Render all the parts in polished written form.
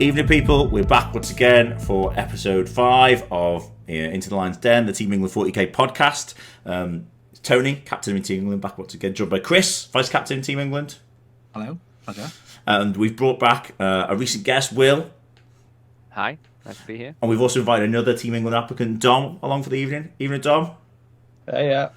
Evening, people. We're back once again for episode 5 of Into the Lion's Den, the Team England 40k podcast. Tony, captain of Team England, back once again, joined by Chris, vice captain of Team England. Hello, pleasure. And we've brought back a recent guest, Will. Hi, nice to be here. And we've also invited another Team England applicant, Dom, along for the evening. Evening, Dom. Hey, yeah.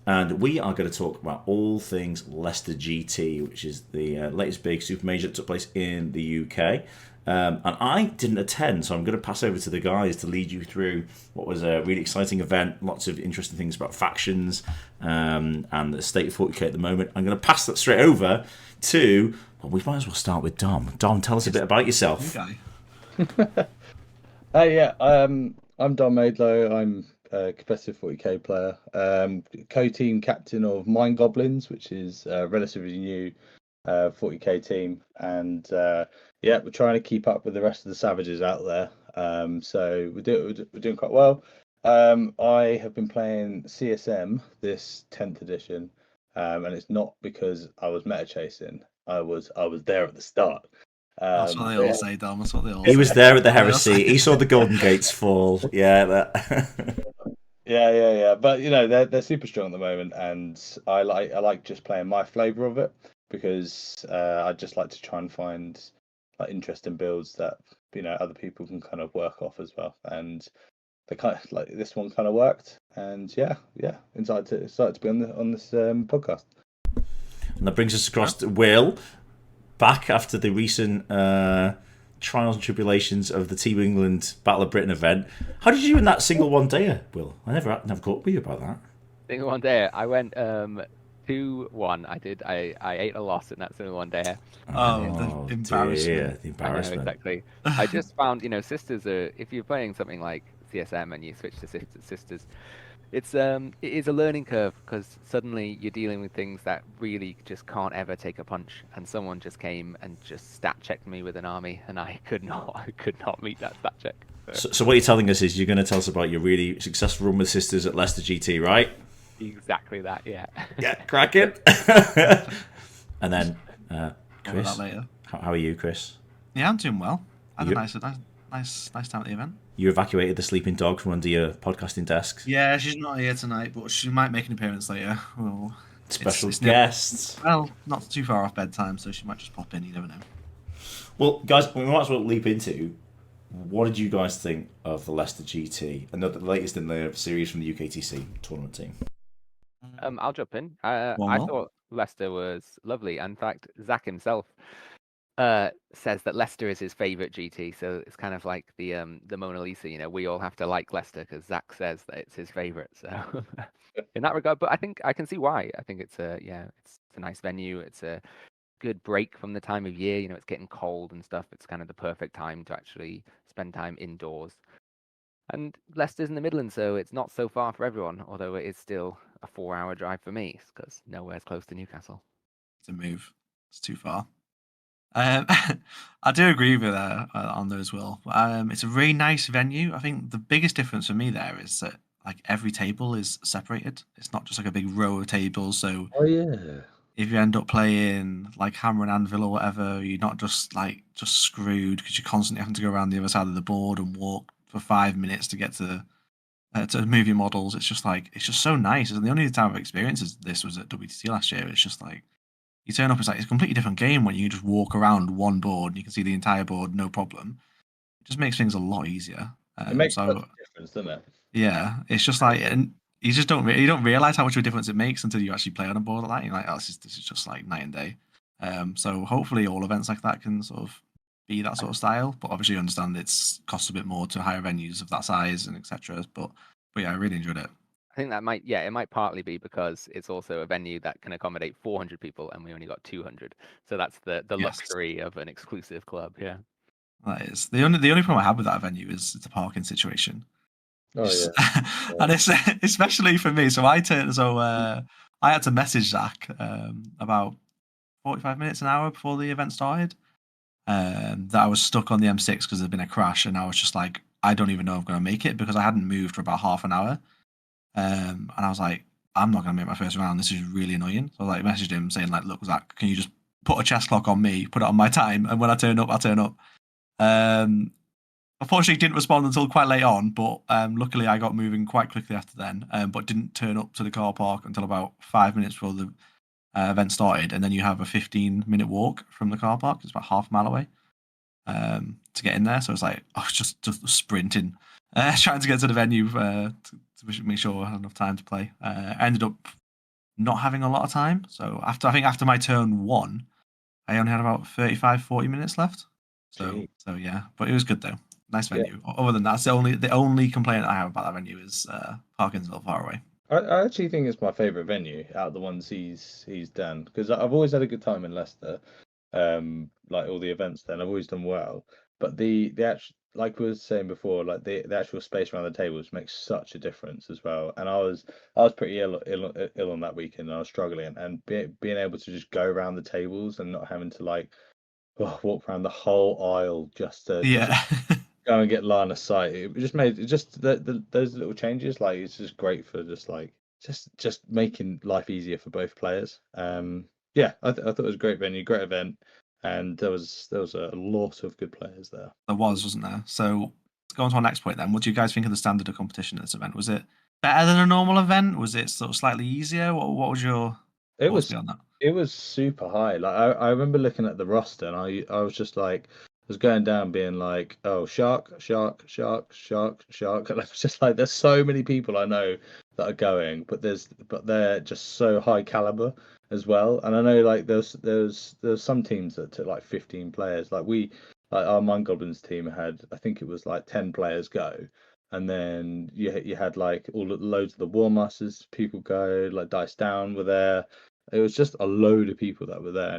And we are going to talk about all things Leicester GT, which is the latest big super major that took place in the UK. And I didn't attend, so I'm going to pass over to the guys to lead you through what was a really exciting event, lots of interesting things about factions and the state of 40k at the moment. I'm going to pass that straight over to, well, we might as well start with Dom. Dom, tell us a bit about yourself. Hey, I'm Dom Maidlow. I'm a competitive 40k player, co-team captain of Mind Goblins, which is a relatively new 40k team, and we're trying to keep up with the rest of the savages out there. So we're doing quite well. I have been playing CSM this 10th edition, and it's not because I was meta chasing. I was there at the start. That's what they all say, Dom. That's what they all say. He was there at the heresy. He saw the Golden Gates fall. Yeah. Yeah. But they're super strong at the moment, and I like just playing my flavour of it, because I just like to try and find like interesting builds that other people can kind of work off as well. And they kind of like this one kind of worked, and yeah, excited to be on this podcast. And that brings us across to Will, back after the recent trials and tribulations of the Team England Battle of Britain event. How did you do in that single one day, Will? I never caught up with you about that. Single one day, I went 2-1. I ate a loss in that single one day. The embarrassment. The embarrassment. I know, exactly. I just found, sisters are, if you're playing something like CSM and you switch to sisters, it is a learning curve, because suddenly you're dealing with things that really just can't ever take a punch, and someone just came and just stat checked me with an army, and I could not meet that stat check. So what you're telling us is you're going to tell us about your really successful run with sisters at Leicester GT, right? Exactly that, yeah. Yeah, cracking. And then, Chris, that later. How are you, Chris? Yeah, I'm doing well. I had a nice time at the event. You evacuated the sleeping dog from under your podcasting desk. Yeah, she's not here tonight, but she might make an appearance later. Well, Special guests. Well, not too far off bedtime, so she might just pop in. You never know. Well, guys, we might as well leap into, what did you guys think of the Leicester GT, and the latest in the series from the UKTC tournament team? I'll jump in. I thought Leicester was lovely. In fact, Zach himself says that Leicester is his favourite GT, so it's kind of like the Mona Lisa. We all have to like Leicester because Zach says that it's his favourite. So in that regard, but I think I can see why. I think it's a nice venue. It's a good break from the time of year. It's getting cold and stuff. It's kind of the perfect time to actually spend time indoors. And Leicester's in the Midlands, so it's not so far for everyone, although it is still a 4-hour drive for me, because nowhere's close to Newcastle. It's a move. It's too far. I do agree with on those, Will. It's a really nice venue. I think the biggest difference for me there is that like every table is separated. It's not just like a big row of tables. So if you end up playing like Hammer and Anvil or whatever, you're not just screwed, because you're constantly having to go around the other side of the board and walk for 5 minutes to get to move your models. It's just so nice. And the only time I've experienced this was at WTC last year. It's just like you turn up, it's a completely different game when you just walk around one board and you can see the entire board, no problem. It just makes things a lot easier. It makes a difference, doesn't it? Yeah, it's just like, and you just don't realize how much of a difference it makes until you actually play on a board like that. You're like, oh, this is just like night and day. So hopefully all events like that can sort of be that sort of style, but obviously you understand it's costs a bit more to hire venues of that size and etc. But yeah, I really enjoyed it. I think that might partly be because it's also a venue that can accommodate 400 people, and we only got 200. So that's the luxury of an exclusive club. Yeah, that is the only problem I have with that venue is the parking situation. Oh yeah, and it's especially for me. So I had to message Zach about 45 minutes, an hour before the event started. That I was stuck on the M6 because there'd been a crash, and I was just like, I don't even know if I'm going to make it, because I hadn't moved for about half an hour. And I was like, I'm not going to make my first round. This is really annoying. So I messaged him saying, like, look, Zach, can you just put a chess clock on me, put it on my time, and when I turn up, I'll turn up. Unfortunately, didn't respond until quite late on, but luckily I got moving quite quickly after then. But didn't turn up to the car park until about 5 minutes before the event started, and then you have a 15-minute walk from the car park. It's about half a mile away to get in there. So it's like I was just sprinting, trying to get to the venue to make sure I had enough time to play. Ended up not having a lot of time. So after my turn 1, I only had about 35, 40 minutes left. So yeah, but it was good though. Nice venue. Yeah. Other than that, the only complaint I have about that venue is parking's a little far away. I actually think it's my favourite venue out of the ones he's done, because I've always had a good time in Leicester. Like all the events then, I've always done well. But the actual, like we were saying before, like the actual space around the tables makes such a difference as well. And I was pretty ill on that weekend, and I was struggling, and being able to just go around the tables and not having to like walk around the whole aisle just to go and get line of sight. It just made those little changes. Like it's just great for just making life easier for both players. Yeah, I thought it was a great venue, great event, and there was a lot of good players there. There wasn't there? So let's go on to our next point then. What do you guys think of the standard of competition at this event? Was it better than a normal event? Was it sort of slightly easier? What was your thoughts beyond that? It was super high. Like I remember looking at the roster, and I was just like, was going down being like, oh, shark. And I was just like, there's so many people I know that are going, but they're just so high caliber as well. And I know like there's some teams that took like 15 players. Like our Mind Goblins team had, I think it was like 10 players go. And then you had like loads of the War Masters people go, like Dice Down were there. It was just a load of people that were there,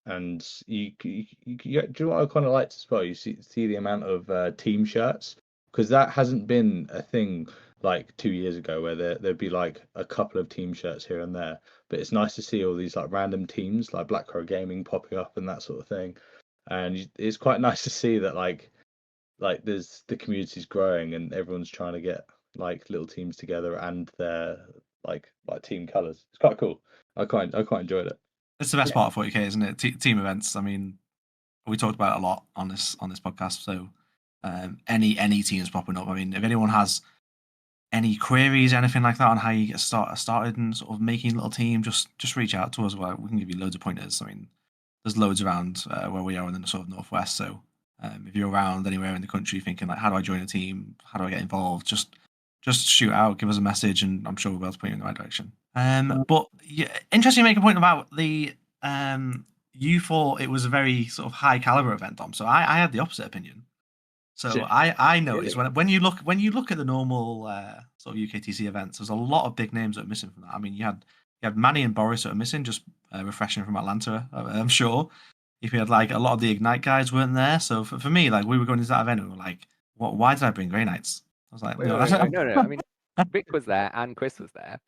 and you do you know what I kind of liked as well? You see the amount of team shirts, because that hasn't been a thing like 2 years ago where there'd be like a couple of team shirts here and there. But it's nice to see all these like random teams like Black Crow Gaming popping up and that sort of thing, and it's quite nice to see that like there's the community's growing and everyone's trying to get like little teams together and their like team colors. It's quite cool. I quite enjoyed it. It's the best part of 40k, isn't it? Team events. I mean, we talked about it a lot on this podcast. So any teams popping up. I mean, if anyone has any queries, anything like that on how you get started and sort of making a little team, just reach out to us. Well, we can give you loads of pointers. I mean, there's loads around where we are in the sort of northwest. So if you're around anywhere in the country thinking like, how do I join a team? How do I get involved? Just shoot out, give us a message, and I'm sure we'll be able to point you in the right direction. But yeah, interesting to make a point about the you thought it was a very sort of high caliber event, Dom. So I had the opposite opinion. So I noticed when you look at the normal sort of UKTC events, there's a lot of big names that are missing from that. I mean, you had Manny and Boris that are missing, just refreshing from Atlanta, I'm sure. If you had like a lot of the Ignite guys weren't there, so for me, like we were going into that event and we were like, what? Why did I bring Grey Knights? I was like, no. I mean, Vic was there and Chris was there.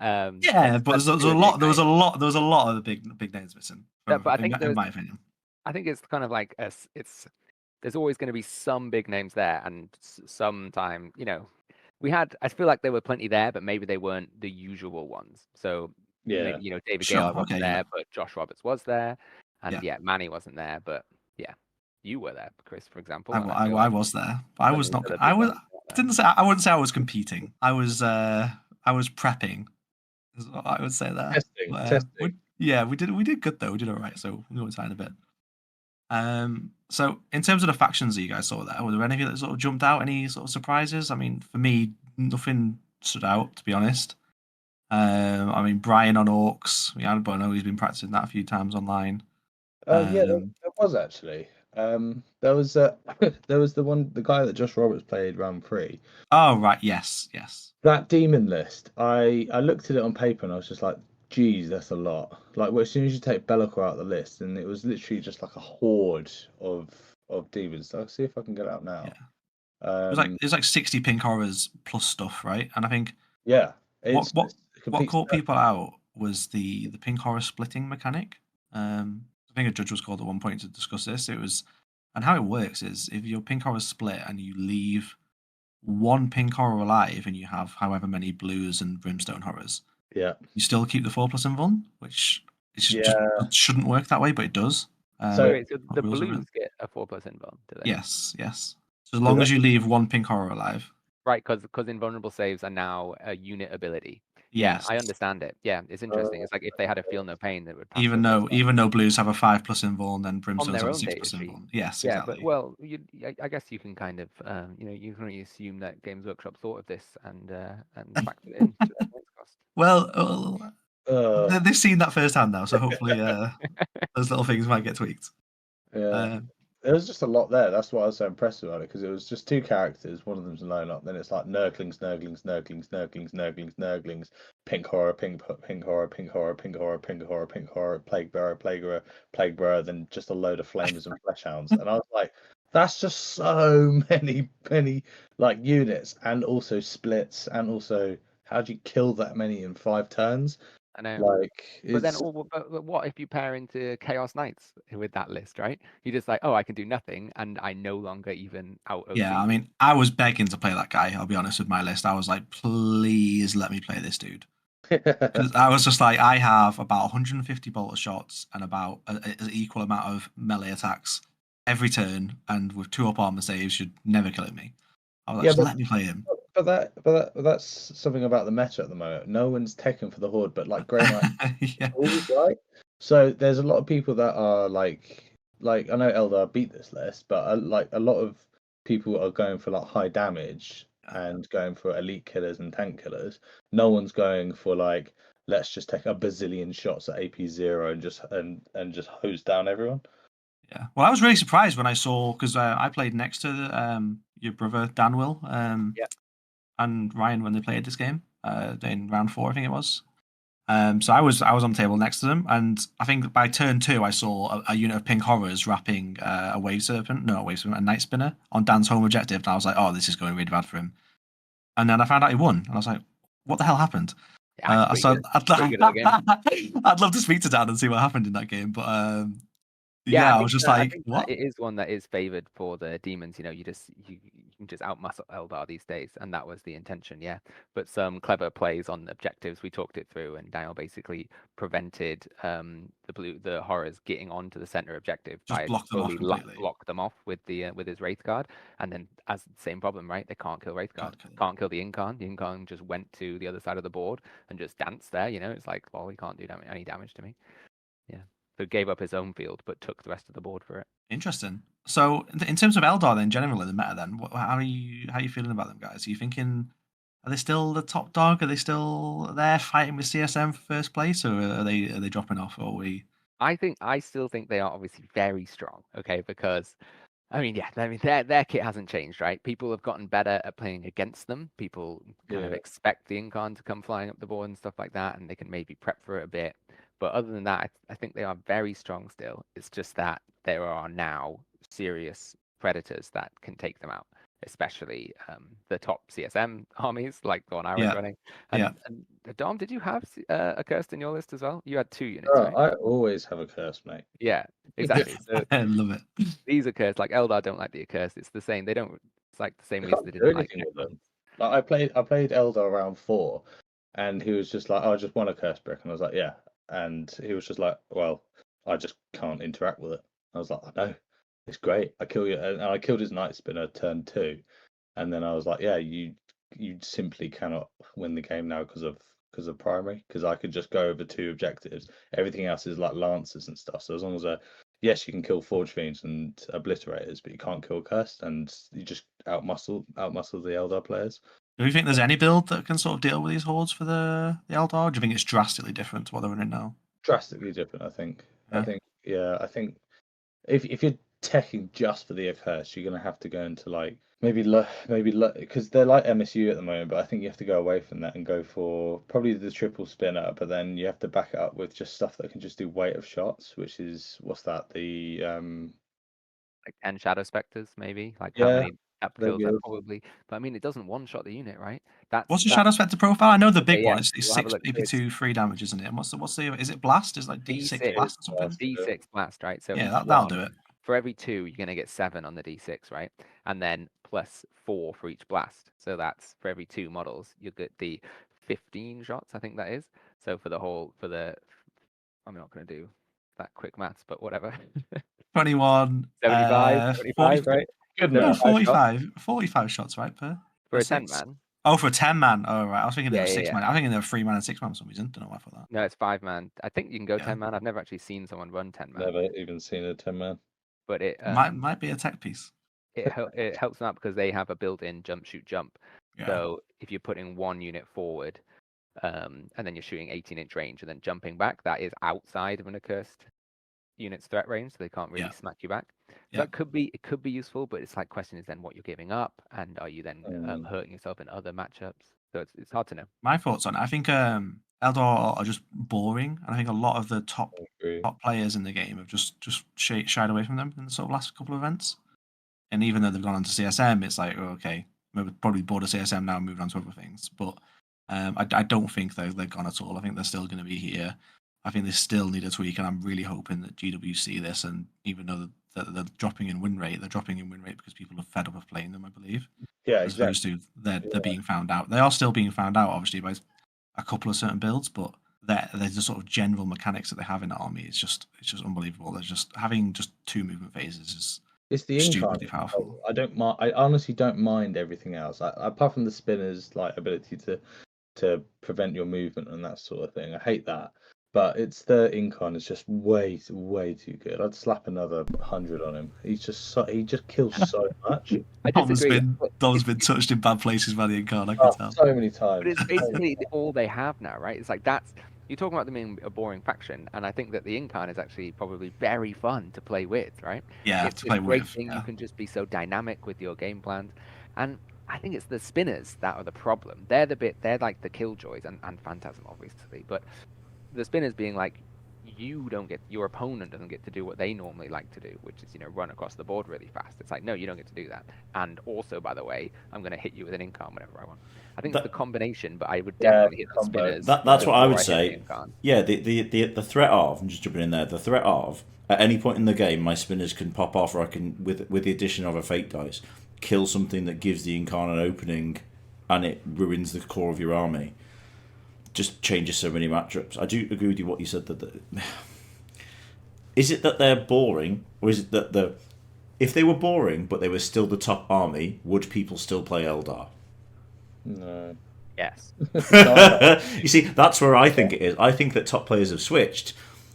Yeah, but there was a lot of the big names missing. But I think in my opinion, I think it's kind of like there's always going to be some big names there, and sometime I feel like there were plenty there, but maybe they weren't the usual ones. So maybe, David Gale wasn't there, but Josh Roberts was there, and Manny wasn't there, but you were there, Chris, for example. I was there. I was not. I wouldn't say I was competing. I was prepping. Is what I would say there. Testing. We did good though. We did all right. So we went in a bit. So in terms of the factions that you guys saw there, were there any of you that sort of jumped out? Any sort of surprises? I mean, for me, nothing stood out, to be honest. I mean, Brian on Orcs, but I know he's been practicing that a few times online. There was actually. There was the guy that Josh Roberts played round 3. Oh right, yes. That demon list, I looked at it on paper and I was just like, geez, that's a lot. Like, as soon as you take Be'lakor out of the list, and it was literally just like a horde of demons. I'll see if I can get it out now. Yeah. It was like 60 pink horrors plus stuff, right? And I think what caught people out was the pink horror splitting mechanic. I think a judge was called at one point to discuss this. And how it works is if your pink horror split and you leave one pink horror alive and you have however many blues and brimstone horrors, you still keep the 4+ invuln, which just shouldn't work that way, but it does. So the rules are blues written. get a 4+ invuln, do they? Yes. So as long as you leave one pink horror alive. Right, because invulnerable saves are now a unit ability. Yes. Yeah, I understand it. Yeah, it's interesting. It's like if they had a feel no pain, they would pass even though blues have a 5+ invuln, then brimstones have a 6+ invuln. Yes, yeah, exactly. but well, I guess you can kind of you can only assume that Games Workshop thought of this and factored it in to their points cost. Well, they've seen that firsthand now, so hopefully those little things might get tweaked. Yeah. There was just a lot there. That's why I was so impressed about it, because it was just 2 characters. One of them's a lone up. Then it's like Nurglings, pink horror, pink horror, pink horror, pink horror, pink horror, pink horror, plague bearer, then just a load of flamers and flesh hounds. And I was like, that's just so many like units, and also splits, and also how do you kill that many in 5 turns? I know. Like, but then, but what if you pair into Chaos Knights with that list, right? You're just like, oh, I can do nothing, and I no longer even out OC. Yeah, I mean, I was begging to play that guy. I'll be honest with my list. I was like, please let me play this dude. Because I was just like, I have about 150 bolter shots and about an equal amount of melee attacks every turn, and with 2 up armor saves, should never kill me. I was like, just let me play him. But that's something about the meta at the moment. No one's taken for the Horde, but like Grey Knight, right? So there's a lot of people that are like I know Eldar beat this list, but like a lot of people are going for like high damage and going for elite killers and tank killers. No one's going for like, let's just take a bazillion shots at AP0 and just hose down everyone. Yeah. Well, I was really surprised when I saw, because I played next to your brother Danwil and Ryan when they played this game in round 4, I think it was. So I was on the table next to them, and I think by turn 2 I saw a unit of pink horrors wrapping a night spinner on Dan's home objective, and I was like, oh, this is going really bad for him. And then I found out he won, and I was like, what the hell happened? So I'd love to speak to Dan and see what happened in that game, but I was just like, what? It is one that is favored for the demons. You can just outmuscle Eldar these days, and that was the intention. Yeah, but some clever plays on objectives. We talked it through, and Daniel basically prevented the horrors getting onto the center objective just by slowly block them off with his Wraith Guard, and then as the same problem, right? They can't kill Wraith Guard, can't kill the Incarn. The Incarn just went to the other side of the board and just danced there. It's like, well, he can't do any damage to me. Yeah. So gave up his own field, but took the rest of the board for it. Interesting. So, in terms of Eldar, then generally the meta, then how are you feeling about them guys? Are you thinking, are they still the top dog? Are they still there fighting with CSM for first place, or are they dropping off? Or are we? I still think they are obviously very strong. Okay, because their kit hasn't changed, right? People have gotten better at playing against them. People kind of expect the Incarn to come flying up the board and stuff like that, and they can maybe prep for it a bit. But other than that, I think they are very strong still. It's just that there are now serious predators that can take them out, especially the top CSM armies, like the one I was running. And Dom, did you have a Cursed in your list as well? You had 2 units, right? I always have a Cursed, mate. Yeah, exactly. So I love it. These Accursed, like Eldar don't like the Accursed. It's the same. They don't. It's like the same reason they didn't like them. Like I played Eldar round 4, and he was just like, "Oh, I just want a Curse brick," and I was like, "Yeah," and he was just like, "Well, I just can't interact with it." I was like, "I know, it's great. I kill you," and I killed his Night Spinner turn 2, and then I was like, "Yeah, you simply cannot win the game now because of primary, because I could just go over 2 objectives. Everything else is like lancers and stuff. So as long as yes, you can kill Forge Fiends and Obliterators, but you can't kill Cursed, and you just outmuscle the Eldar players." Do you think there's any build that can sort of deal with these hordes for the Eldar? Or do you think it's drastically different to what they're running now? Drastically different, I think. Yeah. I think if you're teching just for the Accursed, you're gonna have to go into like maybe because they're like MSU at the moment, but I think you have to go away from that and go for probably the triple spinner, but then you have to back it up with just stuff that can just do weight of shots, which is the like 10 Shadow Spectres, maybe. Like how many up kills that probably. But I mean, it doesn't one-shot the unit, right? What's the Shadow Spectre profile? I know the big one. It's we'll 6 AP2 3 damage, isn't it? And what's the is it blast? Is like D6 blast or something? D6 blast, right? So that'll do it. For every 2, you're gonna get 7 on the D6, right? And then plus 4 for each blast. So that's for every 2 models, you get the 15 shots, I think that is. So I'm not gonna do that quick maths, but whatever. 21. 75, 75, right? Good No, enough. 45 shots, right? Per For a six? 10-man. Oh, for a 10-man. Oh, right. I was thinking there Yeah, was yeah, 6-man. I was thinking there were 3-man and 6-man for some reason. Don't know why I thought that. No, it's 5-man. I think you can go Yeah. 10-man. I've never actually seen someone run 10-man. Never even seen a 10-man. But it Might be a tech piece. it helps them out because they have a built-in jump, shoot, jump. Yeah. So if you're putting one unit forward, and then you're shooting 18-inch range and then jumping back, that is outside of an accursed unit's threat range, so they can't really smack you back. So Yeah. it could be useful, but it's like question is then what you're giving up, and are you then hurting yourself in other matchups? So it's hard to know. My thoughts on it. I think Eldar are just boring, and I think a lot of the top players in the game have just shied away from them in the sort of last couple of events. And even though they've gone on to CSM, it's like, okay, we're probably bored of CSM now and moved on to other things. But I don't think they're gone at all. I think they're still going to be here. I think they still need a tweak, and I'm really hoping that GW see this. And even though they're dropping in win rate, they're dropping in win rate because people are fed up of playing them, I believe. Yeah, as opposed to they're being found out. They are still being found out, obviously, by a couple of certain builds, but there's the sort of general mechanics that they have in the army. It's just unbelievable. They're just having just 2 movement phases is it's the stupidly incarnate. powerful. I don't mind. I honestly don't mind everything else. Apart from the spinner's like ability to prevent your movement and that sort of thing. I hate that. But it's the Incon is just way too good. I'd slap another 100 on him. He just kills so much. I disagree. Dom's been touched in bad places by the Incon, I can tell. So many times. But it's basically all they have now, right? It's like you're talking about them being a boring faction, and I think that the Incarn is actually probably very fun to play with, right? Yeah, it's to play a great with. thing. Yeah. You can just be so dynamic with your game plans, and I think it's the spinners that are the problem. They're like the killjoys and Phantasm, obviously, but the spinners being like, your opponent doesn't get to do what they normally like to do, which is, run across the board really fast. It's like, no, you don't get to do that. And also, by the way, I'm going to hit you with an Incon whenever I want. I think it's the combination, but I would definitely hit the spinners. That's what I would say. Yeah, the threat of, I'm just jumping in there, the threat of, at any point in the game, my spinners can pop off, or I can, with the addition of a fate dice, kill something that gives the Incon an opening, and it ruins the core of your army. Just changes so many matchups. I do agree with you what you said that is it that they're boring, or is it that if they were boring but they were still the top army, would people still play Eldar? No. Yes. You see, that's where I think it is. I think that top players have switched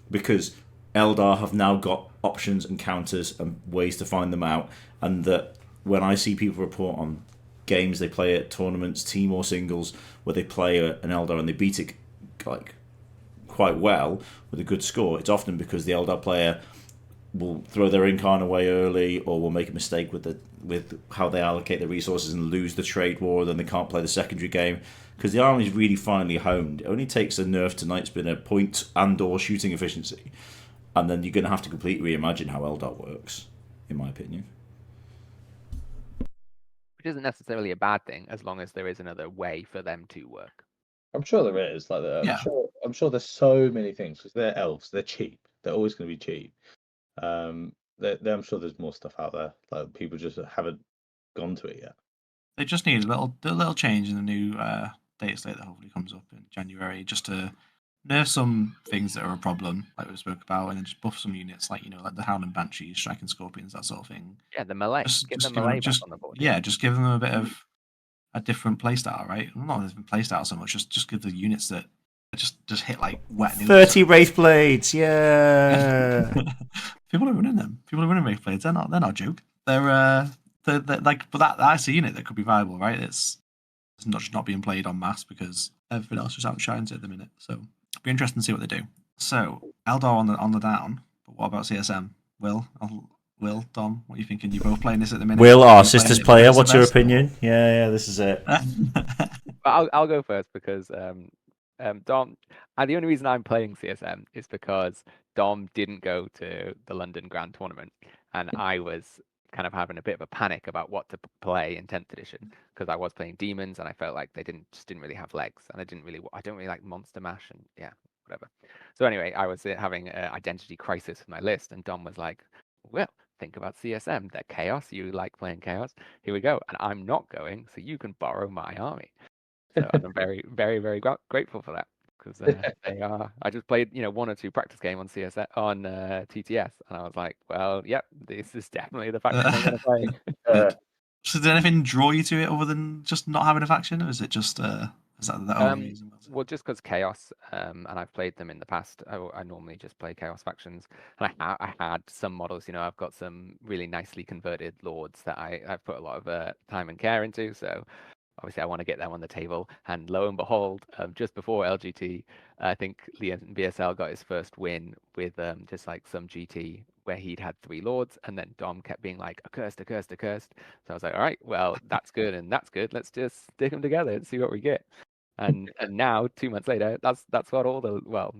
because Eldar have now got options and counters and ways to find them out, and that when I see people report on games they play at tournaments, team or singles, where they play an Eldar and they beat it like quite well with a good score, it's often because the Eldar player will throw their Incarn away early, or will make a mistake with how they allocate their resources and lose the trade war, then they can't play the secondary game because the army is really finely honed. It only takes a nerf to Night Spinner point and or shooting efficiency, and then you're going to have to completely reimagine how Eldar works, in my opinion. Which isn't necessarily a bad thing, as long as there is another way for them to work. I'm sure there is. I'm sure there's so many things because they're elves. They're cheap. They're always going to be cheap. I'm sure there's more stuff out there. Like people just haven't gone to it yet. They just need a little change in the new data slate that hopefully comes up in January, just to nerf some things that are a problem, like we spoke about, and then just buff some units, like like the Hound and Banshees, Striking Scorpions, that sort of thing. Yeah, the melee. Get the melee back on the board. Yeah, just give them a bit of a different playstyle, right? Well, not a different playstyle so much. Just give the units that just hit like wet. 30 Wraith Blades, yeah. People are running them. People are running Wraith Blades. They're not a joke. They're like, but that's a unit that could be viable, right? It's not being played en masse because everything else just outshines it at the minute. So it'll be interesting to see what they do. So Eldar on the down, but what about CSM? Will, Dom, what are you thinking? You're both playing this at the minute. Will, our sisters player, what's your opinion? Yeah, this is it. I'll go first because Dom. The only reason I'm playing CSM is because Dom didn't go to the London Grand Tournament, and I was kind of having a bit of a panic about what to play in 10th edition because I was playing demons and I felt like they didn't really have legs, and I don't really like Monster Mash and whatever. So anyway, I was having an identity crisis with my list, and Dom was like, well, think about CSM. They're chaos. You like playing chaos. Here we go. And I'm not going, so you can borrow my army. So I'm very, very, very grateful for that. because they are. I just played, 1 or 2 practice game on TTS, and I was like, well, yep, this is definitely the faction I'm going to play. So did anything draw you to it other than just not having a faction, or is it just is that the only reason? Well, just because Chaos, and I've played them in the past. I normally just play Chaos factions, and I had some models. I've got some really nicely converted lords that I've put a lot of time and care into. So obviously, I want to get them on the table. And lo and behold, just before LGT, I think Liam BSL got his first win with just like some GT where he'd had 3 lords, and then Dom kept being like, accursed, accursed, accursed. So I was like, all right, well, that's good and that's good. Let's just stick them together and see what we get. And now 2 months later, that's what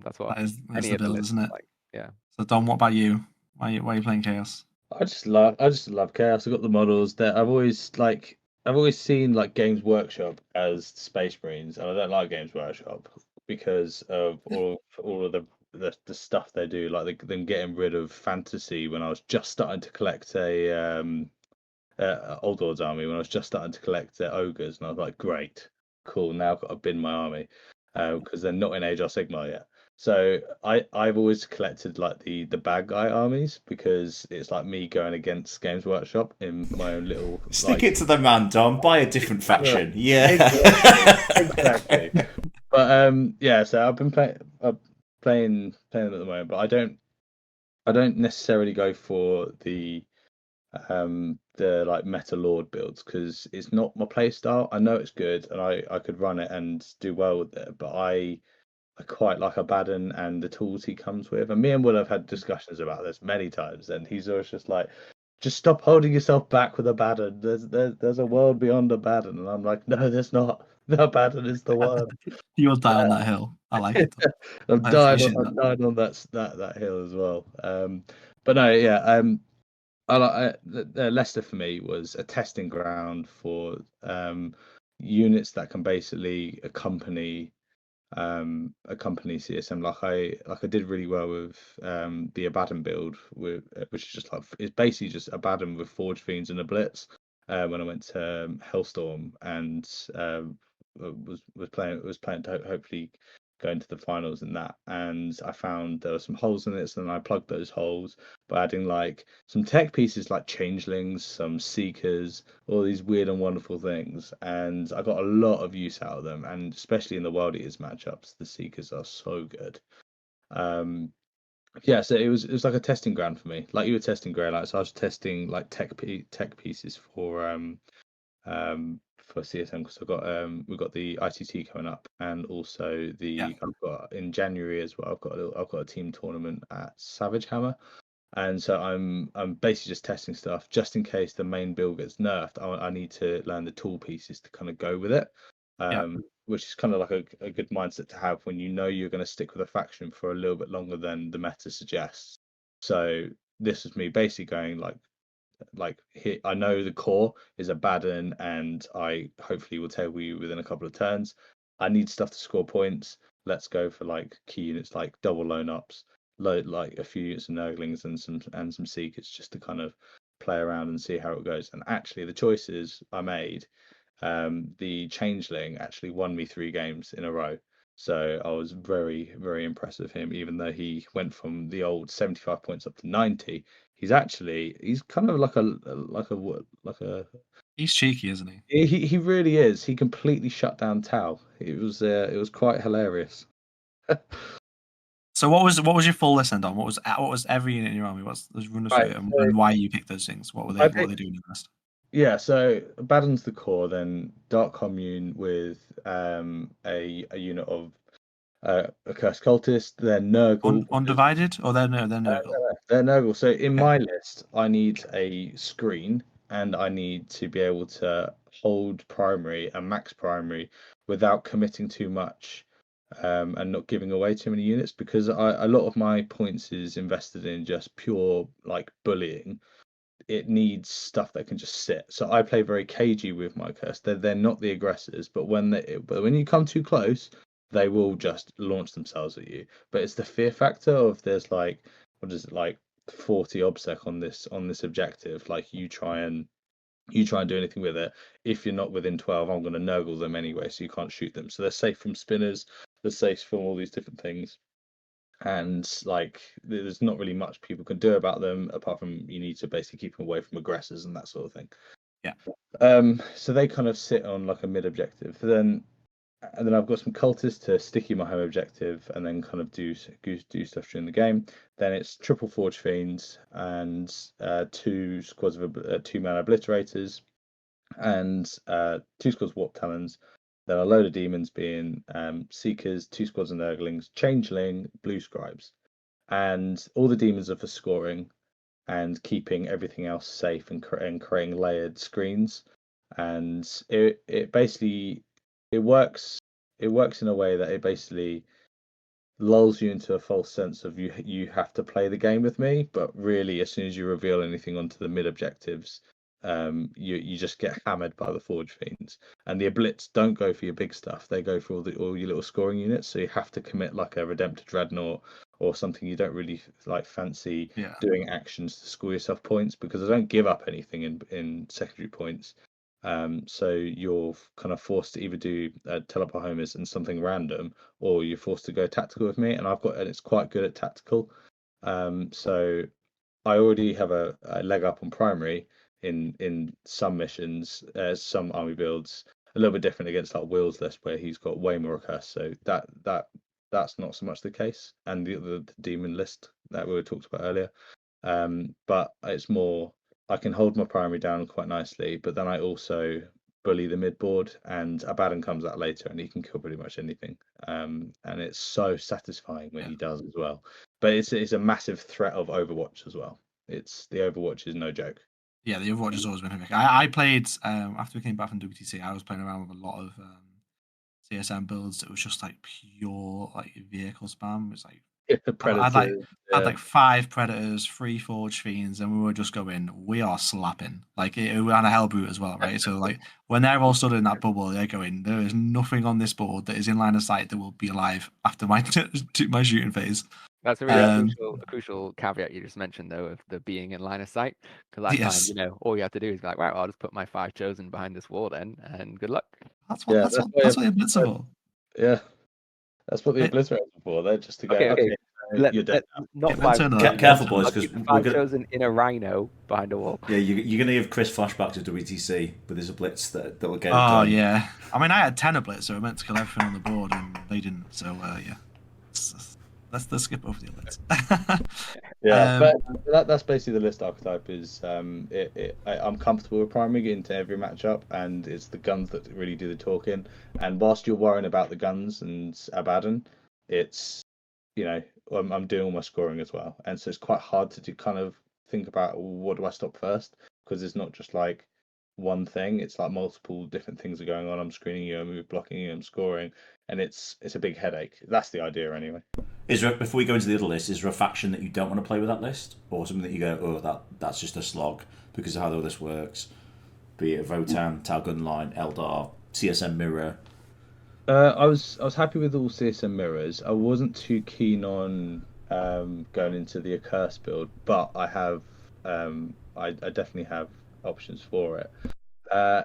that's what That's any the of the build, lists isn't it? like. Yeah. So Dom, what about you? Why are you playing Chaos? I just love Chaos. I've got the models that I've always seen like Games Workshop as Space Marines, and I don't like Games Workshop because of all of the stuff they do, like them getting rid of fantasy when I was just starting to collect Old Lord's army, when I was just starting to collect ogres, and I was like, great, cool, now I've got to bin my army because they're not in Age of Sigmar yet. So I've always collected like the bad guy armies because it's like me going against Games Workshop in my own little. Stick it to the man, Dom. Buy a different faction. Yeah. Exactly. But yeah. So I've been playing them at the moment, but I don't necessarily go for the like meta lord builds because it's not my play style. I know it's good and I could run it and do well with it, but I quite like Abaddon and the tools he comes with. And me and Will have had discussions about this many times, and he's always just like, just stop holding yourself back with Abaddon. There's a world beyond Abaddon, and I'm like, no, there's not. The Abaddon is the one. You'll die on that hill. I like it. I'm dying on that hill as well. But no, yeah. Leicester for me was a testing ground for units that can basically accompany CSM. Like I did really well with the Abaddon build, which is just like it's basically just Abaddon with Forge Fiends and a Blitz. When I went to Hellstorm and was playing to hopefully go into the finals in that, and I found there were some holes in it, so then I plugged those holes by adding like some tech pieces like changelings, some seekers, all these weird and wonderful things, and I got a lot of use out of them, and especially in the World Eaters matchups, the seekers are so good. Yeah, so it was like a testing ground for me, like you were testing Greylight, so I was testing like tech pieces for CSM because we've got the ITT coming up, and also I've got in January as well. I've got a team tournament at Savage Hammer, and so I'm basically just testing stuff just in case the main build gets nerfed. I need to learn the tool pieces to kind of go with it, which is kind of like a good mindset to have when you know you're going to stick with a faction for a little bit longer than the meta suggests. So this is me basically going like here, I know the core is Abaddon, and I hopefully will table you within a couple of turns. I need stuff to score points. Let's go for like key units like double lone ups, load like a few units of Nurglings and some Seekers just to kind of play around and see how it goes. And actually, the choices I made, the Changeling actually won me 3 games in a row. So I was very, very impressed with him, even though he went from the old 75 points up to 90. He's kind of like a. He's cheeky, isn't he? He really is. He completely shut down Tau. It was quite hilarious. So what was your full list then, Don? What was every unit in your army? Let's run us through it and why you picked those things. What were they doing in the rest? Yeah, so Abaddon's the core, then Dark Commune with a unit of Accursed Cultist, then Nurgle. Undivided? Or they're Nurgle? They're Nurgle. So in my list, I need a screen, and I need to be able to hold primary and max primary without committing too much and not giving away too many units, because a lot of my points is invested in just pure like bullying. It needs stuff that can just sit. So I play very cagey with my curse. They're not the aggressors, but when you come too close, they will just launch themselves at you. But it's the fear factor of there's like, what is it, like 40 obsec on this objective. Like you try and do anything with it. If you're not within 12, I'm going to Nurgle them anyway, so you can't shoot them. So they're safe from spinners. safe from all these different things. And like, there's not really much people can do about them apart from you need to basically keep them away from aggressors and that sort of thing. Yeah. So they kind of sit on like a mid objective. And then I've got some cultists to sticky my home objective and then kind of do stuff during the game. Then it's triple Forge Fiends and 2 squads of 2-man obliterators and 2 squads of Warp Talons. Then a load of demons being Seekers, 2 squads of Nurglings, Changeling, Blue Scribes. And all the demons are for scoring and keeping everything else safe and creating layered screens. And it basically it works in a way that it basically lulls you into a false sense of you have to play the game with me, but really as soon as you reveal anything onto the mid objectives, you just get hammered by the Forge Fiends. And the Oblits don't go for your big stuff; they go for all your little scoring units. So you have to commit like a Redemptor Dreadnought or something you don't really like fancy doing actions to score yourself points, because they don't give up anything in secondary points. So you're kind of forced to either do teleport homers and something random, or you're forced to go tactical with me. And it's quite good at tactical. So I already have a leg up on primary in some missions, some army builds. A little bit different against like Will's list where he's got way more recurse. So that's not so much the case. And the demon list that we talked about earlier. But it's more, I can hold my primary down quite nicely, but then I also bully the mid board, and Abaddon comes out later and he can kill pretty much anything. And it's so satisfying when he does as well. But it's a massive threat of Overwatch as well. The Overwatch is no joke. Yeah, the Overwatch has always been horrific. I played after we came back from WTC. I was playing around with a lot of CSM builds. It was just like pure like vehicle spam. It's like I had like 5 Predators, 3 Forge Fiends, and we were just going, we are slapping. Like we had a Hellbrute as well, right? So like when they're all stood in that bubble, they're going, there is nothing on this board that is in line of sight that will be alive after my shooting phase. That's a really crucial caveat you just mentioned, though, of the being in line of sight. Because that time, all you have to do is be like, right, well, I'll just put my 5 chosen behind this wall then, and good luck. That's what the Blitz are for. Yeah, that's what the Obliterators are for. They're just to go, okay. You're dead. Not 5. Careful, boys, because we're chosen in a rhino behind a wall. Yeah, you're going to give Chris flashbacks to WTC, but there's a blitz that will get it done. Oh yeah, I mean I had 10 Blitz, so I meant to kill everything on the board, and they didn't. So yeah, let's skip over the Blitz. Yeah, but that's basically the list archetype. Is I'm comfortable with primary into every matchup, and it's the guns that really do the talking. And whilst you're worrying about the guns and Abaddon, it's I'm doing all my scoring as well, and so it's quite hard to kind of think about what do I stop first, because it's not just like one thing. It's like multiple different things are going on. I'm screening you, I'm blocking you, I'm scoring, and it's a big headache. That's the idea anyway. Before we go into the other list, is there a faction that you don't want to play with that list, or something that you go, oh, that's just a slog because of how the list works? Be it Votan, Tau Gunline, Eldar, CSM Mirror. I was happy with all CSM mirrors. I wasn't too keen on going into the Accursed build, but I have I definitely have options for it.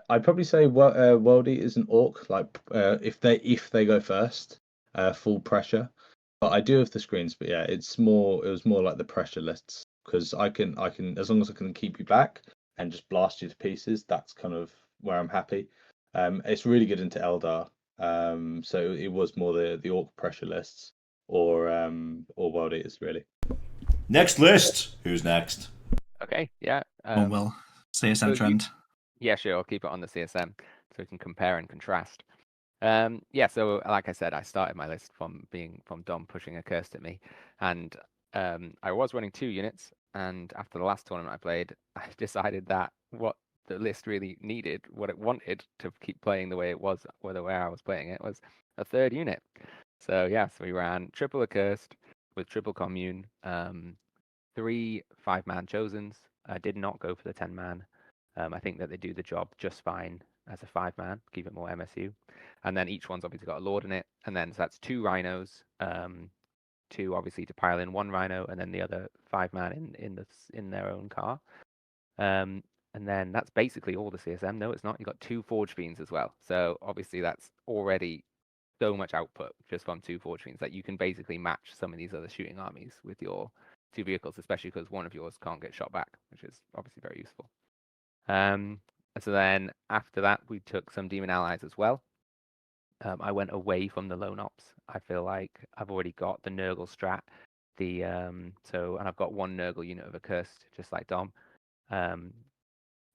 I'd probably say Worldy is an Orc. Like if they go first, full pressure. But I do have the screens. But yeah, it was more like the pressure lists, because I can as long as I can keep you back and just blast you to pieces. That's kind of where I'm happy. It's really good into Eldar. So it was more the Orc pressure lists or World Eaters really. Next list. Who's next? Okay, yeah. Well, CSM trend. Yeah, sure. I'll keep it on the CSM so we can compare and contrast. Yeah, so like I said, I started my list from Dom pushing a curse at me, and I was running 2 units, and after the last tournament I played, I decided that what the list really needed, what it wanted to keep playing the way it was, or the way I was playing it, was a 3rd unit. So yeah, so we ran triple accursed with triple commune, 3 5-man chosens. I did not go for the 10-man. I think that they do the job just fine as a 5-man, keep it more MSU. And then each one's obviously got a lord in it. And then so that's 2 rhinos, 2 obviously to pile in 1 rhino, and then the other 5-man in their own car. And then that's basically all the CSM. No, it's not. You've got 2 Forge Fiends as well. So obviously that's already so much output just from 2 forge that you can basically match some of these other shooting armies with your 2 vehicles, especially because one of yours can't get shot back, which is obviously very useful. So then after that, we took some Demon Allies as well. I went away from the lone ops. I feel like I've already got the Nurgle strat, and I've got 1 Nurgle unit of Accursed, just like Dom,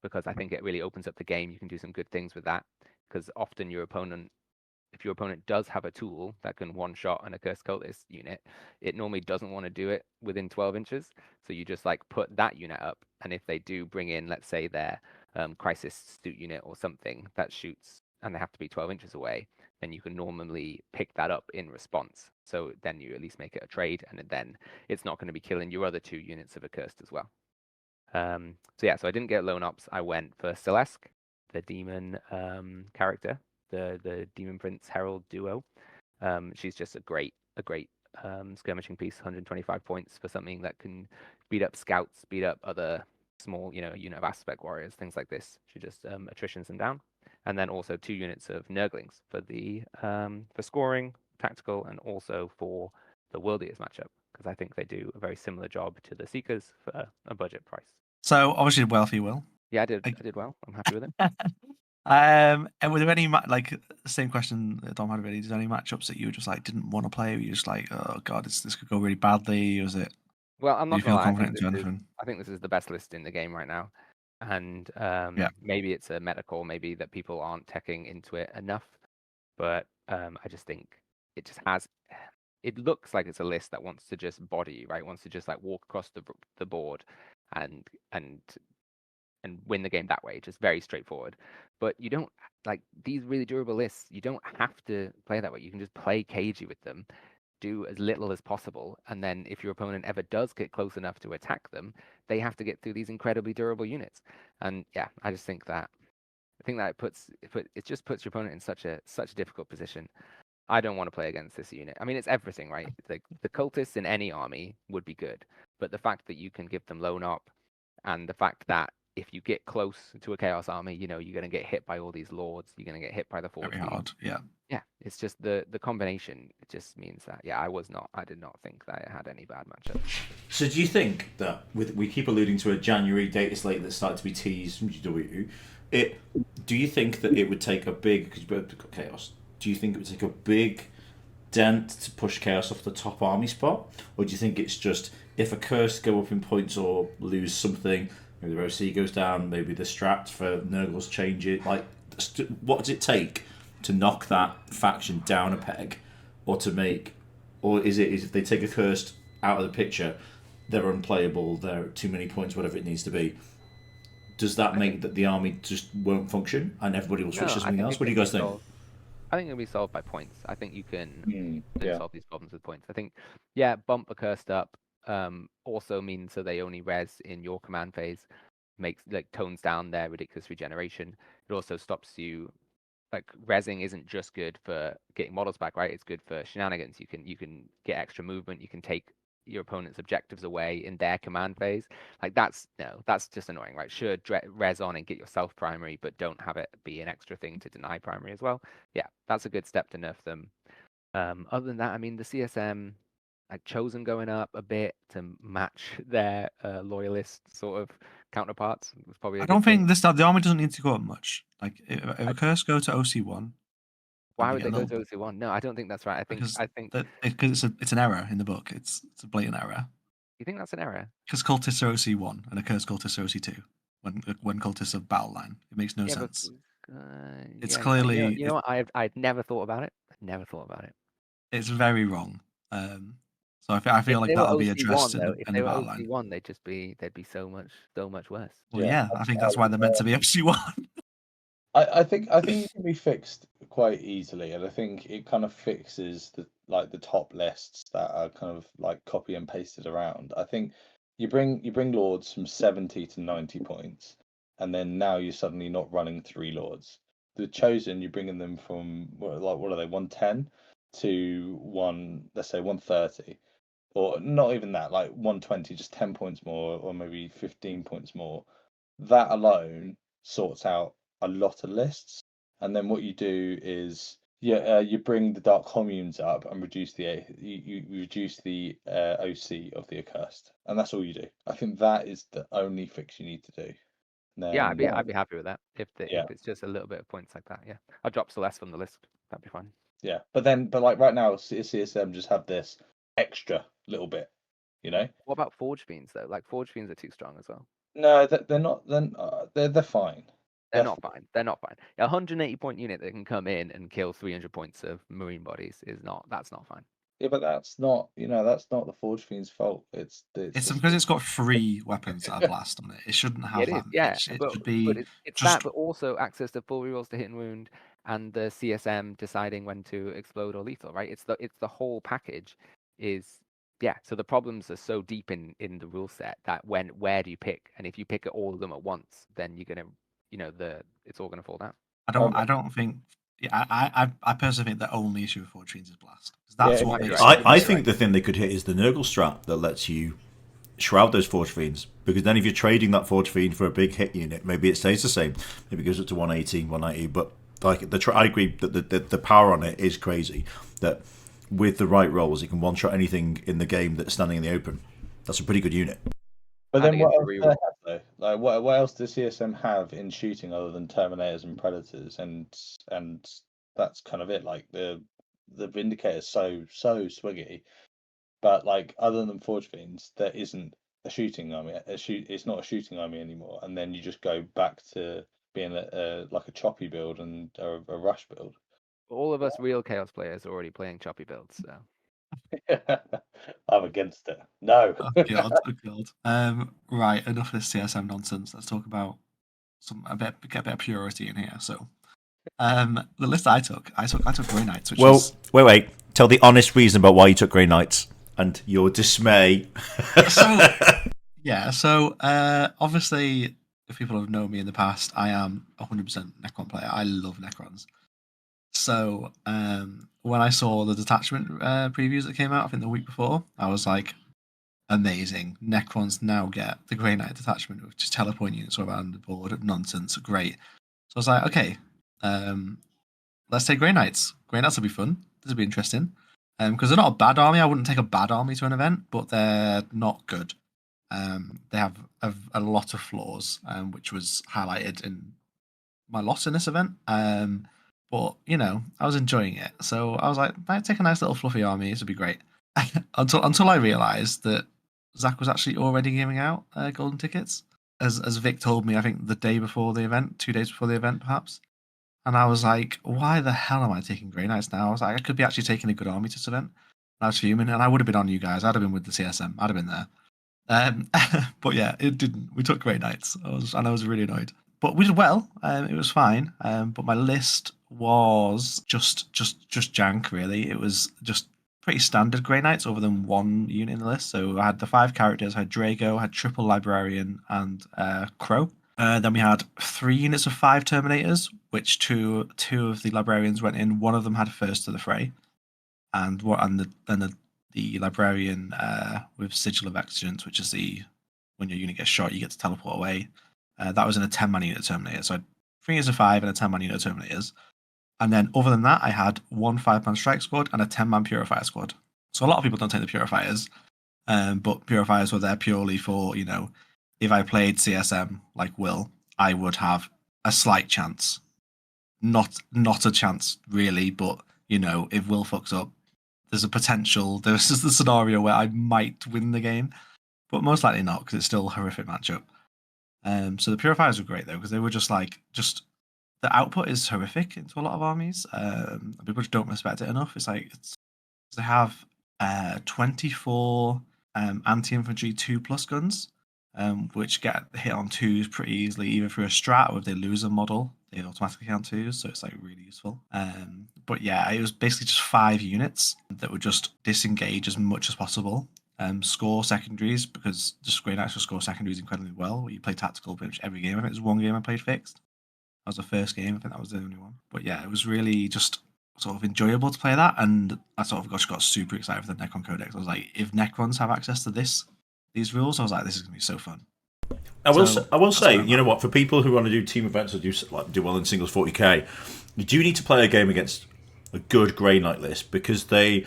because I think it really opens up the game. You can do some good things with that, because often if your opponent does have a tool that can one-shot an Accursed Cultist unit, it normally doesn't want to do it within 12 inches. So you just like put that unit up, and if they do bring in, let's say, their Crisis Suit unit or something that shoots, and they have to be 12 inches away, then you can normally pick that up in response. So then you at least make it a trade, and then it's not going to be killing your other 2 units of Accursed as well. So I didn't get lone ops. I went for Celeste, the demon character, the Demon Prince Herald duo. She's just a great skirmishing piece. 125 points for something that can beat up scouts, beat up other small, unit of aspect warriors, things like this. She just attritions them down, and then also 2 units of Nurglings for the for scoring, tactical, and also for the World Eaters matchup, because I think they do a very similar job to the Seekers for a budget price. So obviously well for you, Will. Yeah, I did well. I'm happy with it. And were there any same question that Dom had already? Is there any matchups that you just like didn't want to play? Or you just like, oh god, this could go really badly? Or was it? Well, I'm Do you not gonna feel lie. confident to anything? I think this is the best list in the game right now, and Yeah. maybe it's a meta call, maybe that people aren't teching into it enough, but I just think it just has. It looks like it's a list that wants to just body you, right? Wants to just like walk across the board, and win the game that way. Just very straightforward. But you don't like these really durable lists. You don't have to play that way. You can just play cagey with them, do as little as possible, and then if your opponent ever does get close enough to attack them, they have to get through these incredibly durable units. And yeah, I just think that it just puts your opponent in such a difficult position. I don't want to play against this unit. I mean, it's everything, right? The cultists in any army would be good, but the fact that you can give them lone op, and the fact that if you get close to a chaos army, you're going to get hit by all these lords. You're going to get hit by the forge. Very hard, yeah. Yeah, it's just the combination. It just means that I did not think that it had any bad matchups. So do you think that we keep alluding to a January data slate that started to be teased from GW? Do you think that it would take a big, because you've both got chaos? Do you think it would take a big dent to push chaos off the top army spot, or do you think it's just if a curse go up in points or lose something? Maybe the OC goes down, maybe the strat for Nurgles change it. Like, what does it take to knock that faction down a peg, or is it if they take a cursed out of the picture, they're unplayable, they're too many points, whatever it needs to be? Does that make that the army just won't function and everybody will switch to something else? What do you guys think? I think it'll be solved by points. I think you can solve these problems with points. I think, bump a cursed up. Also means so they only res in your command phase, tones down their ridiculous regeneration. It also stops you, resing isn't just good for getting models back, right? It's good for shenanigans. You can get extra movement. You can take your opponent's objectives away in their command phase. That's just annoying, right? Sure, res on and get yourself primary, but don't have it be an extra thing to deny primary as well. Yeah, that's a good step to nerf them. Other than that, I mean, the CSM, Chosen going up a bit to match their loyalist sort of counterparts was probably. I don't think the army doesn't need to go up much. If a curse go to OC1. Why would they go to OC1? No, I don't think that's right. I think because it's an error in the book. It's a blatant error. You think that's an error? Because cultists are OC1 and a curse cultists are OC2 when cultists are battle line. It makes no sense. It's clearly. You know what? I'd never thought about it. It's very wrong. So I feel like that'll be addressed in the battle line. If they were OC1, they'd be so much worse. Well, yeah, I think that's why they're meant to be OC1. I think it can be fixed quite easily, and I think it kind of fixes the top lists that are kind of like copy and pasted around. I think you bring lords from 70 to 90 points, and then now you're suddenly not running 3 lords. The chosen, you're bringing them from what are they, 110 to let's say 130, or not even that, like 120, just 10 points more, or maybe 15 points more. That alone sorts out a lot of lists. And then what you do is you bring the dark communes up and reduce you reduce the OC of the accursed, and that's all you do. I think that is the only fix you need to do. Yeah, I'd be happy with that if Yeah. if it's just a little bit of points like that. Yeah, I'll drop Celeste from the list. That'd be fine. Yeah, but like right now, CSM just have this extra little bit, you know. What about Forge Fiends though? Like Forge Fiends are too strong as well. No, they're not. They're fine. They're not fine. They're not fine. A 180 point unit that can come in and kill 300 points of marine bodies is not. That's not fine. Yeah, but that's not. That's not the Forge Fiend's fault. It's because it's got 3 weapons that are blast on it. It shouldn't have It is, that. yeah. It but should be it's just that, but also access to full rerolls to hit and wound, and the CSM deciding when to explode or lethal. Right? It's the whole package. Yeah. So the problems are so deep in the rule set that where do you pick? And if you pick all of them at once, then you're gonna, it's all gonna fall down. I don't think. Yeah, I personally think the only issue with Forge Fiends is blast. That's what makes. I think the thing they could hit is the Nurgle strap that lets you shroud those Forge Fiends, because then if you're trading that Forge Fiend for a big hit unit, maybe it stays the same. Maybe it goes up to 180, 190, but like I agree that the power on it is crazy. That with the right rolls, it can one shot anything in the game that's standing in the open. That's a pretty good unit. But then what else do they have though? Like what else does CSM have in shooting other than Terminators and Predators, and that's kind of it. Like the Vindicator's so swiggy, but like other than Forge Fiends, there isn't a shooting army. It's not a shooting army anymore, and then you just go back to being like a choppy build and a rush build. All of us real Chaos players are already playing choppy builds, so. I'm against it. No. God. Right, enough of this CSM nonsense. Let's talk about get a bit of purity in here. So, the list I took Grey Knights. Which wait. Tell the honest reason about why you took Grey Knights and your dismay. So obviously, if people have known me in the past, I am 100% Necron player. I love Necrons. So when I saw the detachment previews that came out, I think the week before, I was like, amazing. Necrons now get the Grey Knight detachment, which is teleport units around the board. Nonsense. Great. So I was like, okay, let's take Grey Knights. Grey Knights will be fun. This will be interesting. Because they're not a bad army. I wouldn't take a bad army to an event, but they're not good. They have a lot of flaws, which was highlighted in my loss in this event. But, I was enjoying it. So I was like, might take a nice little fluffy army. This would be great. until I realised that Zach was actually already giving out golden tickets. As Vic told me, I think the day before the event, 2 days before the event, perhaps. And I was like, why the hell am I taking Grey Knights now? I was like, I could be actually taking a good army to this event. And I was fuming, and I would have been on you guys. I'd have been with the CSM. I'd have been there. But yeah, it didn't. We took Grey Knights. I was really annoyed. But we did well. It was fine. But my list was just jank, really. It was just pretty standard Grey Knights, other than one unit in the list. So I had the 5 characters. I had Drago, I had triple Librarian, and Crow. Then we had 3 units of 5 Terminators, which two of the Librarians went in. One of them had first to the fray, and the Librarian with Sigil of Exigence, which is when your unit gets shot, you get to teleport away. That was in a 10-man unit of Terminator. So I had 3 units of 5 and a 10-man unit of Terminators. And then other than that, I had 1 5-man strike squad and a 10-man Purifier squad. So a lot of people don't take the Purifiers, but Purifiers were there purely for, if I played CSM like Will, I would have a slight chance. Not a chance, really, but, if Will fucks up, there's a potential. There's the scenario where I might win the game, but most likely not, because it's still a horrific matchup. So the Purifiers were great, though, because they were just the output is horrific into a lot of armies. People just don't respect it enough. They have 24 anti-infantry 2+ guns, which get hit on 2s pretty easily, either through a strat or if they lose a model, they automatically hit on 2s, so it's really useful. But yeah, it was basically just 5 units that would just disengage as much as possible. Score secondaries, because just Grey Knights will score secondaries incredibly well. You play tactical pretty much every game. I think there's 1 game I played fixed. That was the first game. I think that was the only one. But yeah, it was really just sort of enjoyable to play that, and I sort of got super excited for the Necron Codex. I was like, if Necrons have access to these rules, I was like, this is going to be so fun. I will say, you know what? For people who want to do team events or do well in singles 40k, you do need to play a game against a good Grey Knight list because they,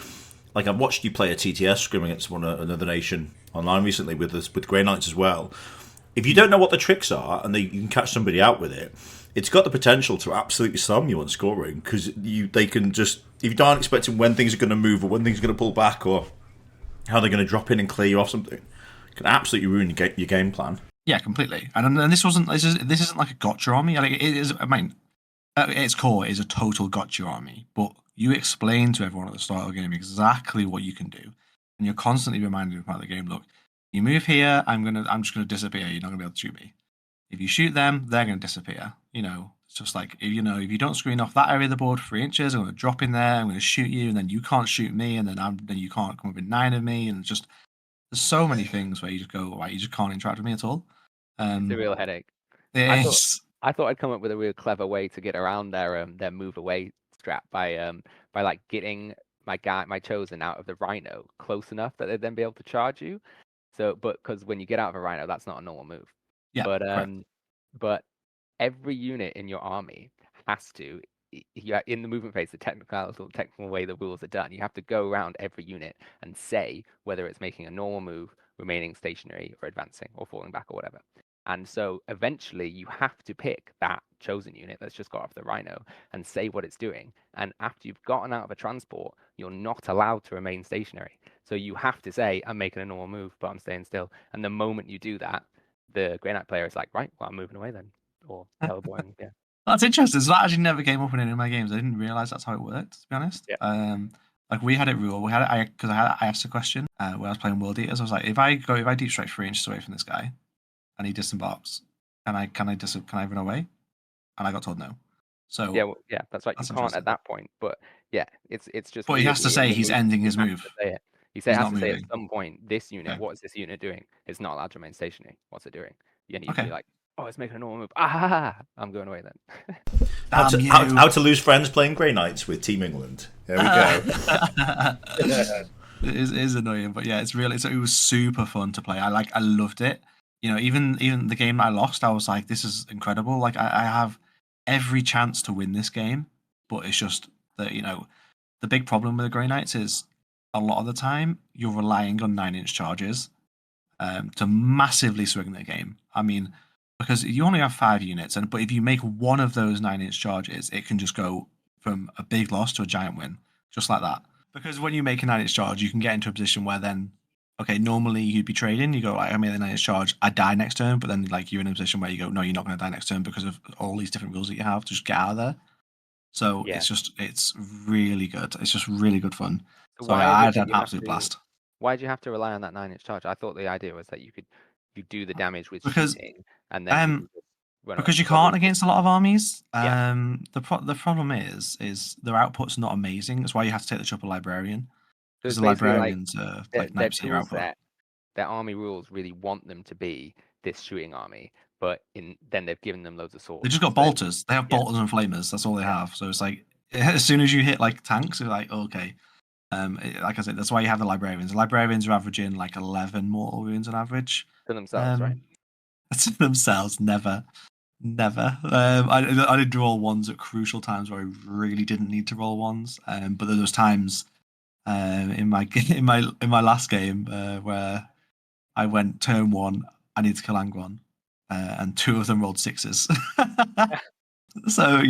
like, I watched you play a TTS scrim against another nation online recently with Grey Knights as well. If you don't know what the tricks are and you can catch somebody out with it, it's got the potential to absolutely slam you on scoring because they can just, if you aren't expecting when things are going to move or when things are going to pull back or how they're going to drop in and clear you off something, it can absolutely ruin your game plan. Yeah, completely. And this isn't like a gotcha army. Like it is. I mean, at its core, it is a total gotcha army. But you explain to everyone at the start of the game exactly what you can do, and you're constantly reminding them about the game. Look, you move here, I'm just gonna disappear. You're not gonna be able to shoot me. If you shoot them, they're gonna disappear. It's just like if you don't screen off that area of the board for 3 inches, I'm gonna drop in there. I'm gonna shoot you, and then you can't shoot me, and then you can't come within 9 of me, and just there's so many things where you just go, right, you just can't interact with me at all. It's a real headache. I thought I'd come up with a real clever way to get around their move away strap by like getting my chosen out of the rhino close enough that they'd then be able to charge you. So, but because when you get out of a rhino, that's not a normal move. Yeah, but every unit in your army has to. In the movement phase, the technical way the rules are done, you have to go around every unit and say whether it's making a normal move, remaining stationary, or advancing, or falling back, or whatever. And so eventually you have to pick that chosen unit that's just got off the rhino and say what it's doing. And after you've gotten out of a transport, you're not allowed to remain stationary. So you have to say, I'm making a normal move, but I'm staying still. And the moment you do that, the Grey Knight player is like, right, well, I'm moving away then. Or teleporting, yeah. That's interesting. So that actually never came up in any of my games. I didn't realize that's how it worked, to be honest. Yeah. Like we had it rule. I asked a question when I was playing World Eaters. I was like, if I deep strike 3 inches away from this guy, and he disembarks, can I run away? And I got told no. So yeah, that's right. You can't at that point. But yeah, it's just. But he has to say he's ending his move. He has to say at some point, this unit, what is this unit doing? It's not allowed to remain stationary. What's it doing? And you can be like, oh, it's making a normal move. I'm going away then. How to lose friends playing Grey Knights with Team England. There we go. It is annoying, but yeah, it was super fun to play. I loved it. Even the game that I lost, I was like, this is incredible. Like I have every chance to win this game, but it's just that the big problem with the Grey Knights is a lot of the time you're relying on 9-inch charges to massively swing the game. I mean, because you only have 5 units, but if you make one of those 9-inch charges, it can just go from a big loss to a giant win, just like that. Because when you make a 9-inch charge, you can get into a position where then, okay, normally you'd be trading, you go, I made the 9-inch charge, I die next turn, but then like you're in a position where you go, no, you're not going to die next turn because of all these different rules that you have to just get out of there. So it's really good. It's just really good fun. So I had an absolute blast. Why did you have to rely on that 9-inch charge? I thought the idea was that you do the damage with shooting and then because you can't against a lot of armies. The problem is their output's not amazing. That's why you have to take the triple librarian. Because the librarians are like 9% your output. Their army rules really want them to be this shooting army, but then they've given them loads of swords. They just got bolters. They have bolters and flamers. That's all they have. So it's like as soon as you hit like tanks, you're like, okay. Like I said, that's why you have the librarians. The librarians are averaging like 11 mortal wounds on average. To themselves, right? To themselves, never. I did roll ones at crucial times where I really didn't need to roll ones. But there was times in my last game where I went turn 1, I need to kill Angron, and 2 of them rolled 6s. So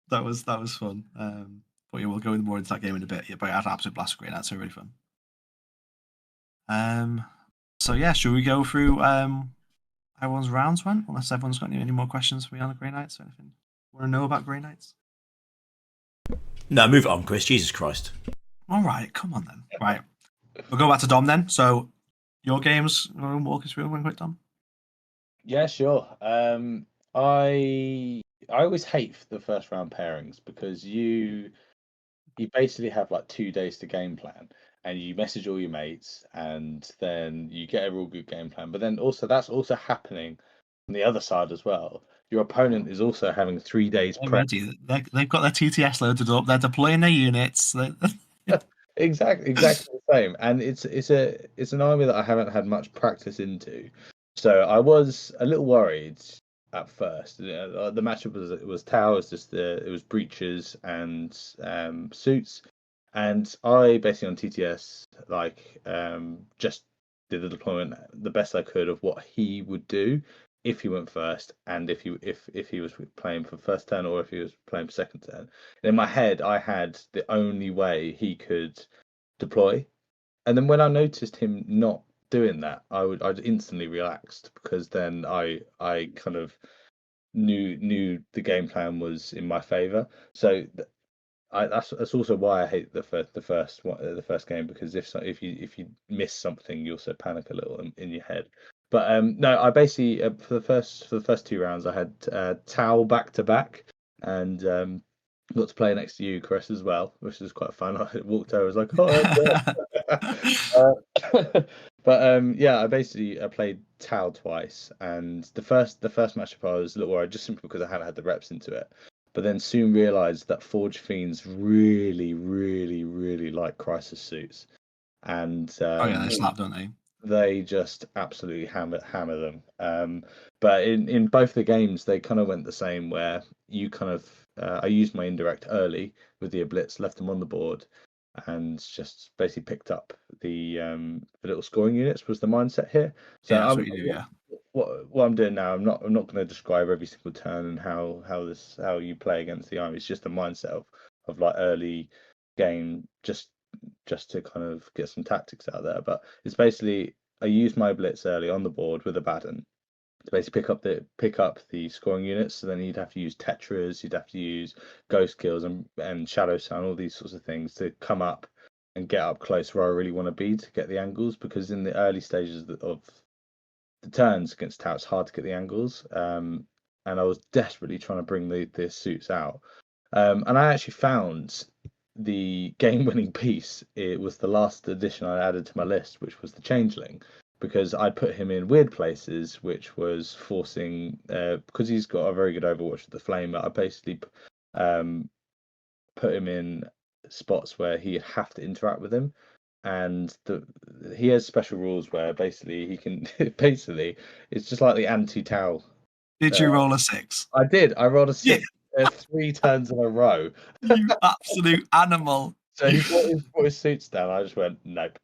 that was fun. But yeah, we'll go more into that game in a bit. Yeah, but I had an absolute blast with Grey Knights, so really fun. So yeah, should we go through how everyone's rounds went? Unless everyone's got any more questions for me on the Grey Knights or anything you want to know about Grey Knights? No, move it on, Chris. Jesus Christ. All right, come on then. Right, we'll go back to Dom then. So your games, walk us through one quick, Dom. Yeah, sure. I always hate the first round pairings because you basically have like 2 days to game plan, and you message all your mates, and then you get a real good game plan. But then also that's also happening on the other side as well. Your opponent is also having 3 days prep. They've got their TTS loaded up. They're deploying their units. Exactly the same. And it's an army that I haven't had much practice into. So I was a little worried at first. The matchup was Tau, it was breaches and suits, and I basically on TTS just did the deployment the best I could of what he would do if he went first, and if he was playing for first turn or if he was playing for second turn. And in my head, I had the only way he could deploy, and then when I noticed him not doing that, I'd instantly relaxed, because then I kind of knew the game plan was in my favor. So that's also why I hate the first game, because if you miss something, you also panic a little in your head. But no, I basically for the first 2 rounds I had Tau back to back, and got to play next to you, Chris, as well, which was quite fun. I walked over, I was like, oh. But yeah, I played Tau twice, and the first matchup I was a little worried, just simply because I hadn't had the reps into it. But then soon realised that Forge Fiends really, really, really like Crisis suits, and Oh yeah, they slap, don't they? They just absolutely hammer them. But in both the games, they kind of went the same, where you kind of I used my indirect early with the Blitz, left them on the board, and just basically picked up the little scoring units was the mindset here. So yeah, that's what you do. Yeah. What I'm doing now, I'm not going to describe every single turn and how you play against the army. It's just a mindset of like early game, just to kind of get some tactics out there. But it's basically I use my blitz early on the board with a baton to basically pick up the scoring units. So then you'd have to use tetras, you'd have to use ghost kills and shadow sound, all these sorts of things to come up and get up close where I really want to be to get the angles, because in the early stages of the turns against Tau, it's hard to get the angles. And I was desperately trying to bring the suits out. And I actually found the game-winning piece. It was the last addition I added to my list, which was the Changeling, because I put him in weird places, which was forcing, because he's got a very good Overwatch with the Flame. I basically put him in spots where he'd have to interact with him, and he has special rules where basically he can basically it's just like the anti-Tau. Did you roll a 6? I did. I rolled a 6 3 turns in a row. You absolute animal. So he brought his suits down. I just went, nope.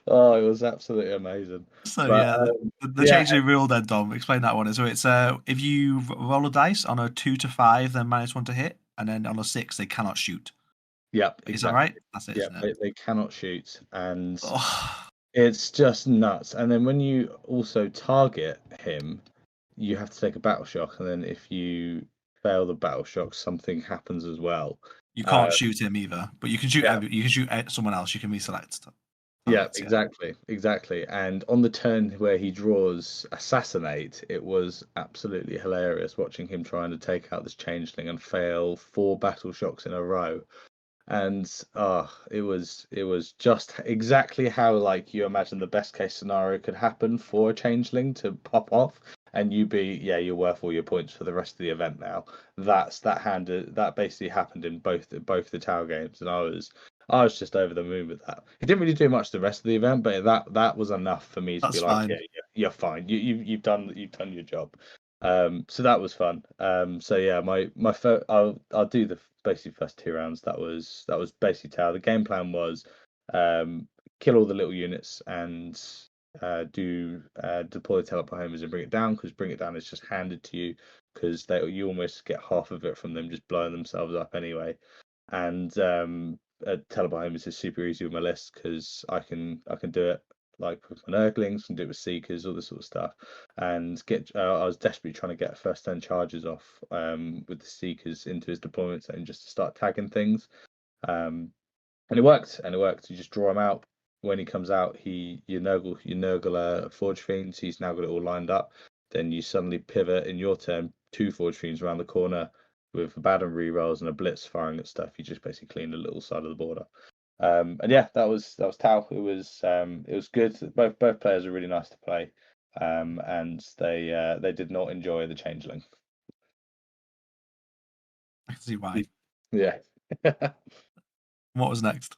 Oh, it was absolutely amazing. So But, the changing rule then, Dom, explain that one. So it's if you roll a dice on a 2 to 5, then -1 to hit, and then on a 6 they cannot shoot. Yep, Is that right? That's it. Yeah, they cannot shoot, and Oh. it's just nuts. And then when you also target him, you have to take a battle shock, and then if you fail the battle shock, something happens as well. You can't shoot him either, but you can shoot. You can shoot someone else. You can reselect. Yeah, exactly. And on the turn where he draws Assassinate, it was absolutely hilarious watching him trying to take out this Changeling and fail 4 battle shocks in a row. And it was just exactly how like you imagine the best case scenario could happen for a Changeling to pop off, and you're worth all your points for the rest of the event now. That basically happened in both the Tower games, and I was just over the moon with that. He didn't really do much the rest of the event, but that was enough for me to be like, yeah, you're fine. You've done your job. So that was fun. So yeah, I'll do the basically first 2 rounds. That was basically Tower. The game plan was kill all the little units and deploy teleport homers and bring it down, because bring it down is just handed to you, because you almost get half of it from them just blowing themselves up anyway. And teleport homers is super easy with my list, because I can do it like with my Nurglings, and do it with Seekers, all this sort of stuff, and I was desperately trying to get first turn charges off with the Seekers into his deployment zone, just to start tagging things, and it worked. You just draw him out. When he comes out, you Nurgle Forge Fiends. He's now got it all lined up. Then you suddenly pivot in your turn 2 Forge Fiends around the corner with a Baden rerolls and a Blitz firing at stuff. You just basically clean the little side of the border. And yeah, that was Tau. It was good. Both players are really nice to play, and they did not enjoy the Changeling. I can see why. Yeah. What was next?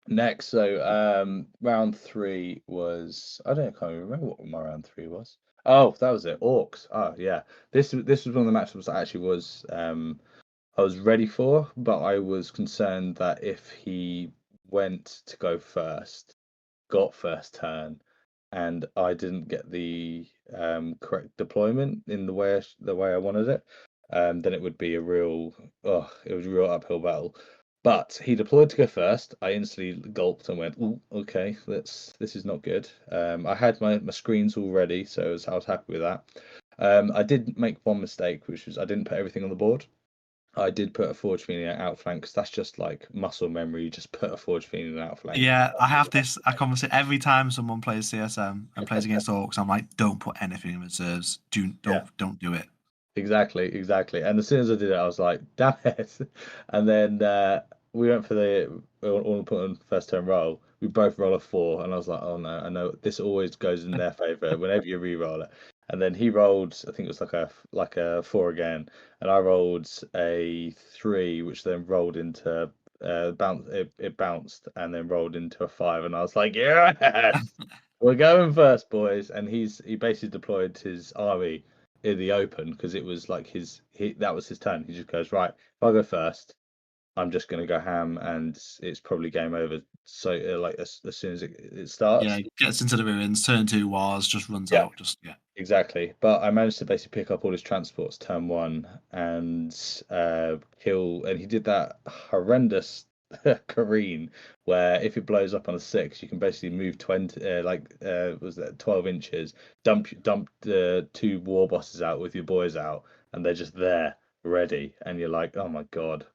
Next, so round 3 was I can't even remember what my round 3 was. Oh, that was it. Orcs. Oh yeah. This was one of the matchups I actually was I was ready for, but I was concerned that if he went to go first, got first turn, and I didn't get the correct deployment in the way I wanted it, then it would be a real it was a real uphill battle. But he deployed to go first. I instantly gulped and went, "Ooh, okay, this is not good." I had my screens all ready, so I was happy with that. I did make one mistake, which was I didn't put everything on the board. I did put a Forge Fiend outflank because that's just like muscle memory. You just put a Forge Fiend in outflank. Yeah, I have this. I conversate every time someone plays CSM and plays against Orcs. I'm like, don't put anything in reserves. Don't do it. Exactly. And as soon as I did it, I was like, damn it. And then we went for the all put on first turn roll. We both roll a 4, and I was like, oh no, I know this always goes in their favor whenever you re-roll it. And then he rolled, I think it was like a 4 again, and I rolled a 3, which then rolled into it bounced and then rolled into a 5, and I was like, yes, we're going first, boys. And he basically deployed his army in the open because it was like that was his turn. He just goes, right, if I go first, I'm just going to go ham, and it's probably game over. So like as soon as it starts, Yeah, gets into the ruins. Turn 2 wars, just runs out. Just exactly. But I managed to basically pick up all his transports turn 1 and kill. And he did that horrendous careen where if it blows up on a 6, you can basically move 20, was that 12 inches, dump the 2 war bosses out with your boys out, and they're just there ready, and you're like, oh my god.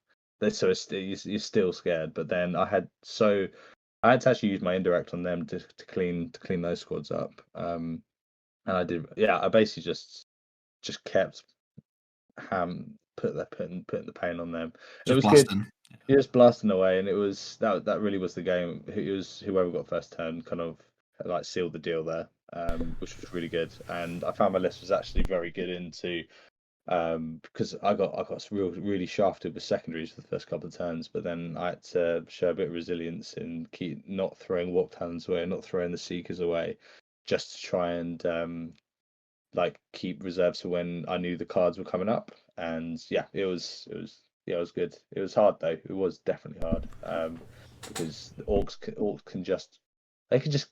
So you're still scared. But then I had to actually use my indirect on them to clean those squads up. And I did, yeah. I basically just kept putting the pain on them. And it was blasting. good. He just blasting away, and it was that really was the game. It was whoever got first turn kind of like sealed the deal there, which was really good. And I found my list was actually very good into because I got really shafted with secondaries for the first couple of turns, but then I had to show a bit of resilience and keep not throwing warp talons away, not throwing the seekers away, just to try and like keep reserves for when I knew the cards were coming up. And yeah, it was good. It was hard though. It was definitely hard because the orcs can just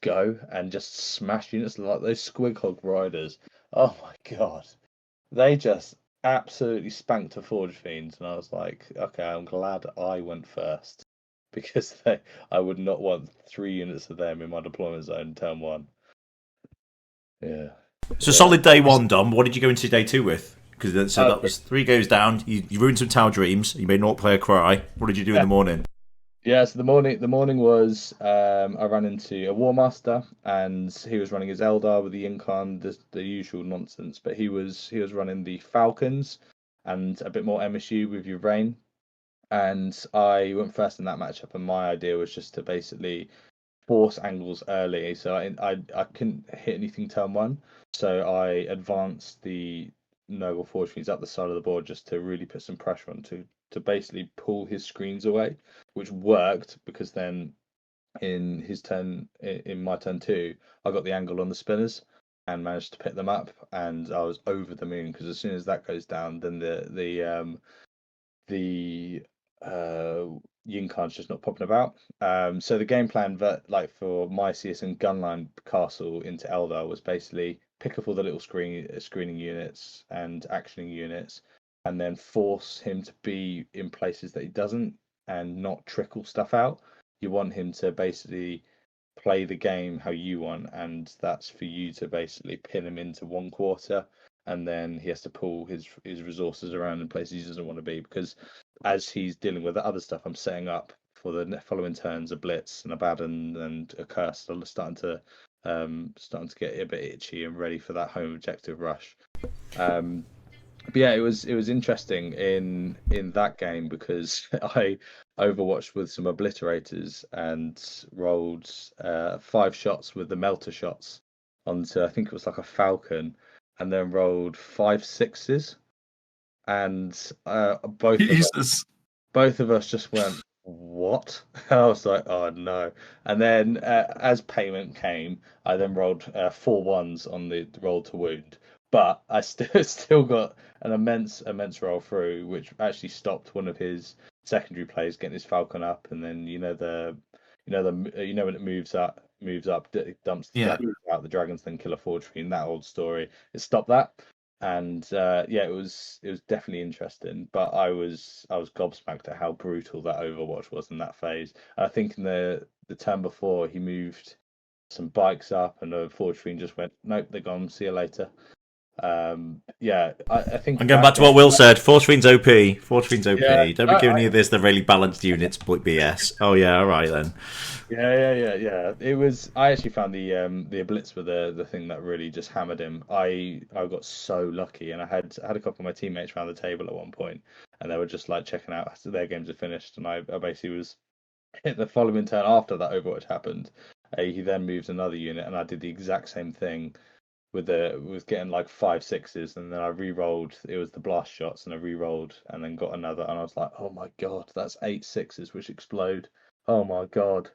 go and just smash units like those Squig Hog Riders. Oh my god, they just absolutely spanked a Forge Fiend, and I was like, okay, I'm glad I went first because I would not want 3 units of them in my deployment zone turn 1. Yeah. So solid day 1, Dom. What did you go into day 2 with? Because that was 3 goes down. You ruined some Tower Dreams. You made an Orc player cry. What did you do in the morning? Yeah, so the morning was I ran into a War Master, and he was running his Eldar with the Incarn, the usual nonsense. But he was running the Falcons and a bit more MSU with your Rain. And I went first in that matchup, and my idea was just to basically force angles early. So I couldn't hit anything turn 1, so I advanced the Noble Forge Fiends up the side of the board just to really put some pressure on to basically pull his screens away, which worked because then in his turn, in my turn 2, I got the angle on the spinners and managed to pick them up, and I was over the moon because as soon as that goes down, then the Yinkan's just not popping about. So the game plan like for my CSM Gunline Castle into Eldar was basically pick up all the little screening units and actioning units, and then force him to be in places that he doesn't and not trickle stuff out. You want him to basically play the game how you want, and that's for you to basically pin him into 1 quarter, and then he has to pull his resources around in places he doesn't want to be, because as he's dealing with the other stuff, I'm setting up for the following turns a blitz and a baden and a curse. So I'm starting to get a bit itchy and ready for that home objective rush. But yeah, it was interesting in that game because I overwatched with some obliterators and rolled 5 shots with the melter shots onto, I think it was like a falcon, and then rolled 5 6s, and both of us just went, what? I was like, oh no. And then as payment came, I then rolled 4 1s on the roll to wound. But I still got an immense roll through, which actually stopped one of his secondary plays getting his Falcon up, and then when it moves up, it dumps the dragons out, the dragons then kill a Forge Fiend, that old story. It stopped that. And it was definitely interesting, but I was gobsmacked at how brutal that Overwatch was in that phase. And I think in the turn before he moved some bikes up, and the Forge Fiend just went, nope, they're gone. See you later. I think I'm going back to what Will said. Forge Fiend's OP. Forge Fiend's OP. Yeah, Don't be giving you this the really balanced units BS. Oh yeah, all right then. Yeah. It was. I actually found the Blitz were the thing that really just hammered him. I got so lucky, and I had a couple of my teammates around the table at one point, and they were just like checking out after their games had finished, and I basically was hit the following turn after that Overwatch happened. He then moved another unit, and I did the exact same thing with getting like 5 6s, and then I re-rolled. It was the blast shots, and I re-rolled, and then got another, and I was like, oh my god, that's 8 6s which explode. Oh my god.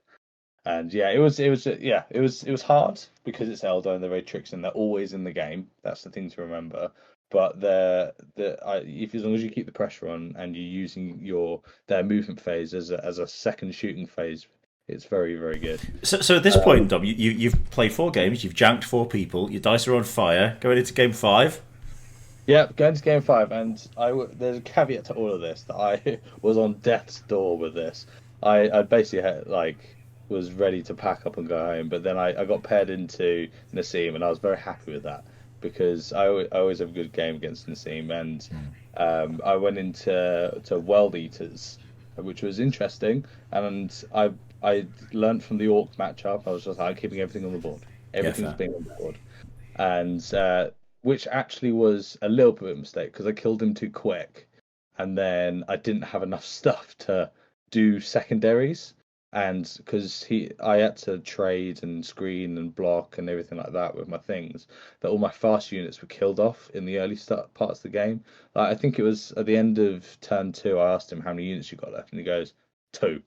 And it was hard because it's Eldo and they're very tricks and they're always in the game. That's the thing to remember. But if as long as you keep the pressure on and you're using their movement phase as a second shooting phase, it's very, very good. So at this point, Dom, you've played 4 games, you've janked 4 people, your dice are on fire. Going into game 5. Yeah, going to game 5, and there's a caveat to all of this that I was on death's door with this. I basically had was ready to pack up and go home, but then I got paired into Nassim, and I was very happy with that because I always have a good game against Nassim, and I went into World Eaters, which was interesting, and I learned from the Ork matchup. I was just like, keeping everything on the board, everything's being on the board, and which actually was a little bit of a mistake because I killed him too quick, and then I didn't have enough stuff to do secondaries. And because I had to trade and screen and block and everything like that with my things, that all my fast units were killed off in the early start parts of the game. Like, I think it was at the end of turn 2, I asked him how many units you got left, and he goes 2,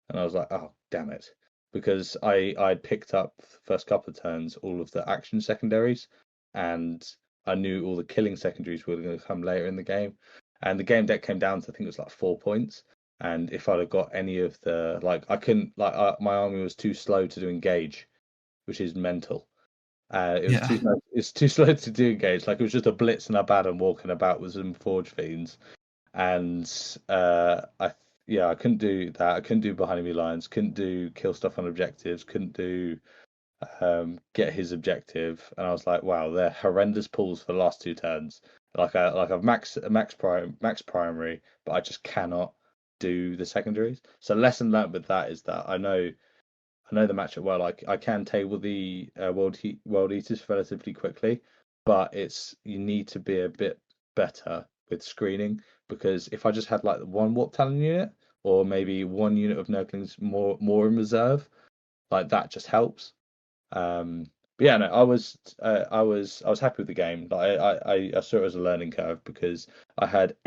and I was like, oh damn it, because I'd picked up the first couple of turns all of the action secondaries, and I knew all the killing secondaries were going to come later in the game, and the game deck came down to, I think it was like 4 points. And if I'd have got any of the I couldn't my army was too slow to do engage, which is mental. It's too slow to do engage. Like, it was just a blitz and a Baden walking about with some Forge Fiends, and I couldn't do that. I couldn't do behind enemy lines. Couldn't do kill stuff on objectives. Couldn't do get his objective. And I was like, wow, they're horrendous pulls for the last 2 turns. I've max primary, but I just cannot do the secondaries. So lesson learned with that is that I know the matchup well. I can table the world eaters relatively quickly, but you need to be a bit better with screening, because if I just had like one Warp Talon unit or maybe one unit of Nurglings more in reserve, like that just helps. But yeah, no, I was happy with the game. I saw it as a learning curve because I had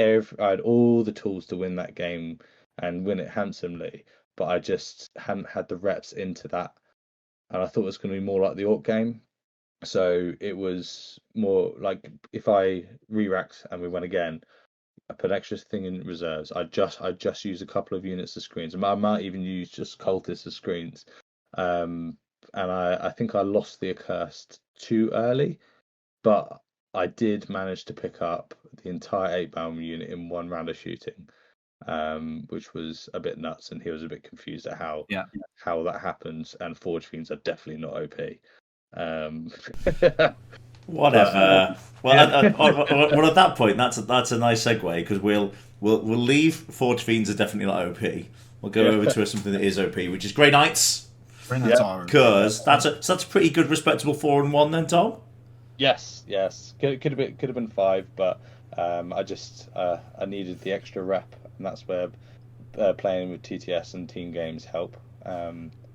all the tools to win that game and win it handsomely, but I just hadn't had the reps into that, and I thought it was going to be more like the Orc game. So it was more like, if I re-racked and we went again, I put extra thing in reserves. I just use a couple of units of screens. I might even use just cultists as screens. And I think I lost the accursed too early, but I did manage to pick up the entire 8-bound unit in one round of shooting, which was a bit nuts, and he was a bit confused at how that happens. And Forge Fiends are definitely not OP. Whatever. Well, at that point, that's a nice segue, because we'll leave Forge Fiends are definitely not OP. We'll go over to something that is OP, which is Grey Knights. Because that's a pretty good, respectable 4-1 then, Tom. Yes. Could have been 5, but I needed the extra rep, and that's where playing with TTS and team games help.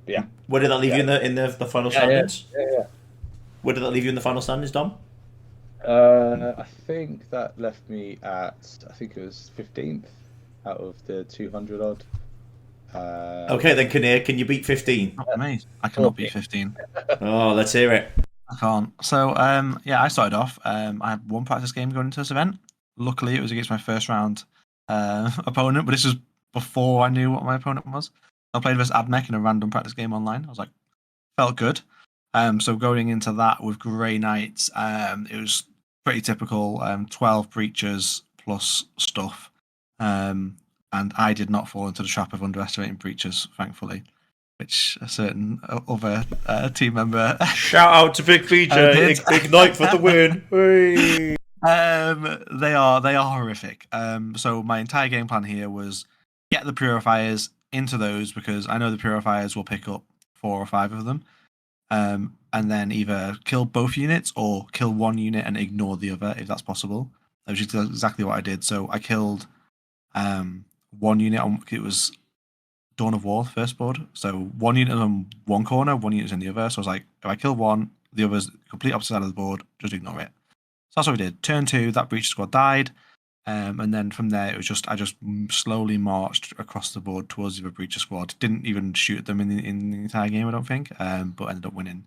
Yeah. Where did that leave you in the final standings? Yeah. Where did that leave you in the final standings, Dom? I think that left me at, I think it was 15th out of the 200 odd. Okay, then Kinnear, can you beat 15? Not for me. I cannot beat 15. Oh, let's hear it. I can't. So, I started off. I had one practice game going into this event. Luckily, it was against my first round opponent, but this was before I knew what my opponent was. I played versus Admech in a random practice game online. I was like, felt good. So going into that with Grey Knights, it was pretty typical. 12 breachers plus stuff. And I did not fall into the trap of underestimating breachers, thankfully, which a certain other team member. Shout out to Big Feature, Ignite for the win. They are horrific. So my entire game plan here was get the purifiers into those because I know the purifiers will pick up 4 or 5 of them. And then either kill both units or kill one unit and ignore the other if that's possible. Which is exactly what I did. So I killed one unit on it was Dawn of War first board. So one unit on one corner, one unit in the other. So I was like, if I kill one, the other's complete opposite side of the board, just ignore it. So that's what we did. Turn 2, that breach squad died. And then from there, it was I just slowly marched across the board towards the breacher squad. Didn't even shoot at them in the entire game, I don't think. But ended up winning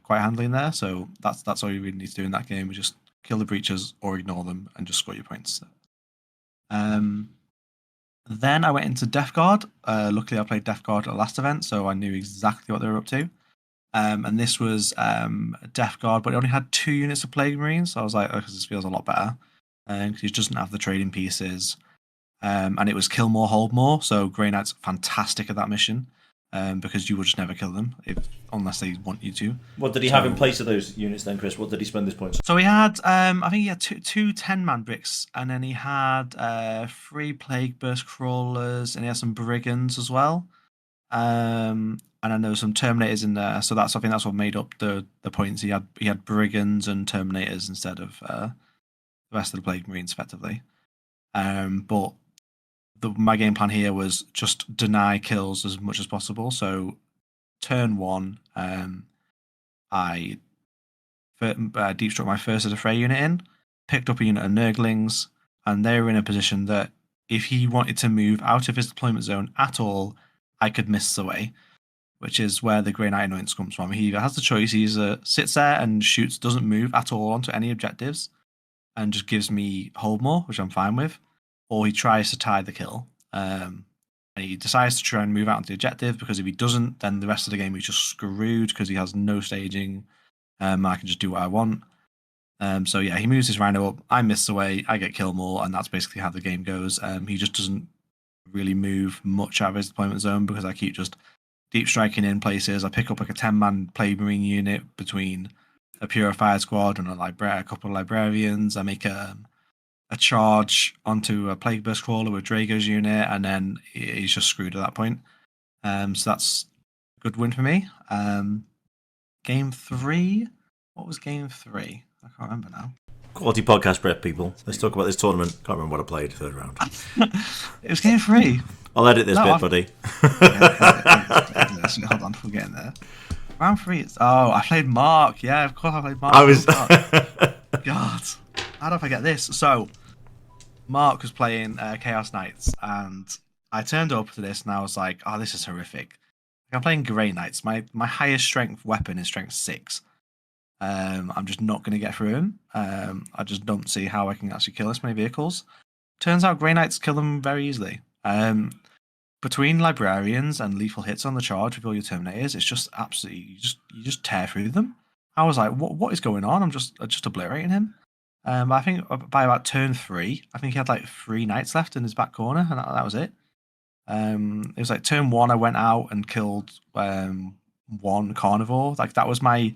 quite handily in there. So that's all you really need to do in that game. Is just kill the breachers or ignore them and just score your points. Then I went into Death Guard. Luckily, I played Death Guard at the last event, so I knew exactly what they were up to. And this was Death Guard, but it only had 2 units of Plague Marines. So I was like, okay, this feels a lot better. Because it doesn't have the trading pieces. And it was kill more, hold more. So Grey Knight's fantastic at that mission. Because you will just never kill them unless they want you to. What did he have in place of those units then, Chris? What did he spend his points on? So he had, I think he had two 10-man bricks, and then he had 3 Plague Burst Crawlers, and he had some Brigands as well. And then there was some Terminators in there, so I think that's what made up the points. He had Brigands and Terminators instead of the rest of the Plague Marines, effectively. But my game plan here was just deny kills as much as possible. So turn 1, I deep struck my first of the Fray unit in, picked up a unit of Nurglings, and they were in a position that if he wanted to move out of his deployment zone at all, I could miss away, which is where the Grey Knight annoyance comes from. He either has the choice, he either sits there and shoots, doesn't move at all onto any objectives, and just gives me hold more, which I'm fine with, or he tries to tie the kill. And he decides to try and move out onto the objective, because if he doesn't, then the rest of the game he's just screwed because he has no staging. I can just do what I want. So yeah, he moves his rhino up, I miss away, I get kill more, and that's basically how the game goes. He just doesn't really move much out of his deployment zone because I keep just deep striking in places. I pick up like a 10-man Plague Marine unit between a Purified squad and a couple of Librarians. I make a charge onto a Plague Burst Crawler with Drago's unit, and then he's just screwed at that point. So that's a good win for me. Game 3? What was game 3? I can't remember now. Quality podcast prep, people. Let's talk about this tournament. Can't remember what I played third round. It was game 3. I'll edit this bit, buddy. Hold on, we're getting there. Round 3. I played Mark. Yeah, of course I played Mark. God, how do I forget this? So, Mark was playing Chaos Knights, and I turned up to this, and I was like, "Oh, this is horrific." I'm playing Grey Knights. My highest strength weapon is strength 6. I'm just not going to get through him. I just don't see how I can actually kill this many vehicles. Turns out Grey Knights kill them very easily. Between Librarians and lethal hits on the charge with all your Terminators, it's just absolutely you just tear through them. I was like, what is going on? I'm just obliterating him. I think by about turn 3, I think he had like 3 knights left in his back corner, and that was it. It was like turn 1, I went out and killed 1 carnivore. Like that was my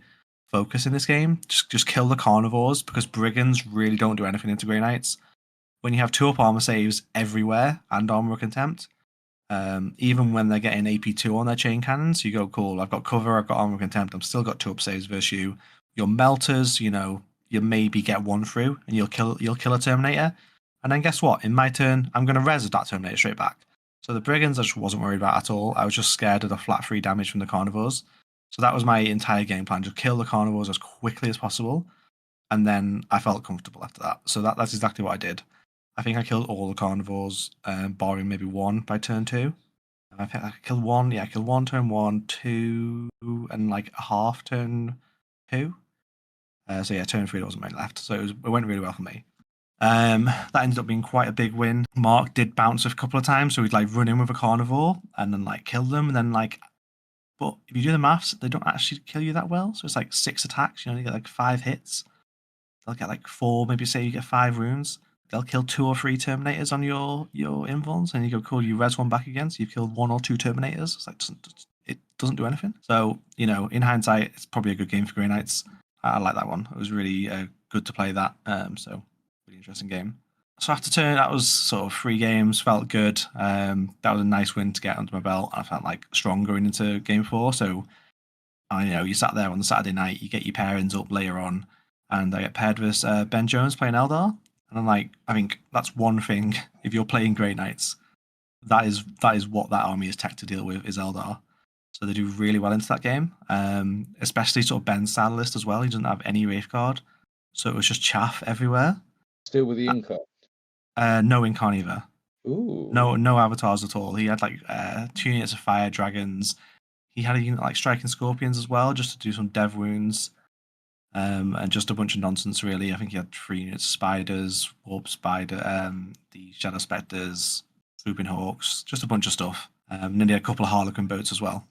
focus in this game. Just kill the carnivores, because Brigands really don't do anything into Grey Knights. When you have 2-up armor saves everywhere and armor contempt, even when they're getting AP2 on their chain cannons, you go, cool, I've got cover, I've got armor contempt, I'm still got 2-up saves versus you. Your melters, you maybe get 1 through and you'll kill a Terminator. And then guess what? In my turn, I'm going to res that Terminator straight back. So the Brigands I just wasn't worried about at all. I was just scared of the flat 3 damage from the carnivores. So that was my entire game plan, just kill the carnivores as quickly as possible. And then I felt comfortable after that. So that's exactly what I did. I think I killed all the carnivores, barring maybe 1 by turn 2. I killed one. Yeah, I killed one turn 1, 2, and like a half turn 2. So yeah, turn 3 wasn't many left. So it went really well for me. That ended up being quite a big win. Mark did bounce a couple of times, so we'd like run in with a carnivore and then like kill them, and then like. But if you do the maths, they don't actually kill you that well. So it's like 6 attacks. You only get like 5 hits. They'll get like 4. Maybe say you get 5 runes. They'll kill 2 or 3 Terminators on your invulns, and you go cool. You res one back again, so you've killed 1 or 2 Terminators. It's like it doesn't do anything. So in hindsight, it's probably a good game for Grey Knights. I like that one. It was really good to play that. So really interesting game. So after turn, that was sort of 3 games. Felt good. That was a nice win to get under my belt. I felt like strong going into game 4. So you sat there on the Saturday night. You get your pairings up later on, and I get paired with Ben Jones playing Eldar. And I'm like, I think that's one thing. If you're playing Grey Knights, that is what that army is tech to deal with, is Eldar. So they do really well into that game, especially sort of Ben's saddle list as well. He doesn't have any Wraith Guard, so it was just chaff everywhere. Still with the Inca? No Incarn either. Ooh. No avatars at all. He had like 2 units of fire dragons. He had a unit like striking scorpions as well, just to do some dev wounds. And just a bunch of nonsense, really. I think he had 3 units of spiders, warp spider, the shadow specters, swooping hawks, just a bunch of stuff. And then he had a couple of harlequin boats as well.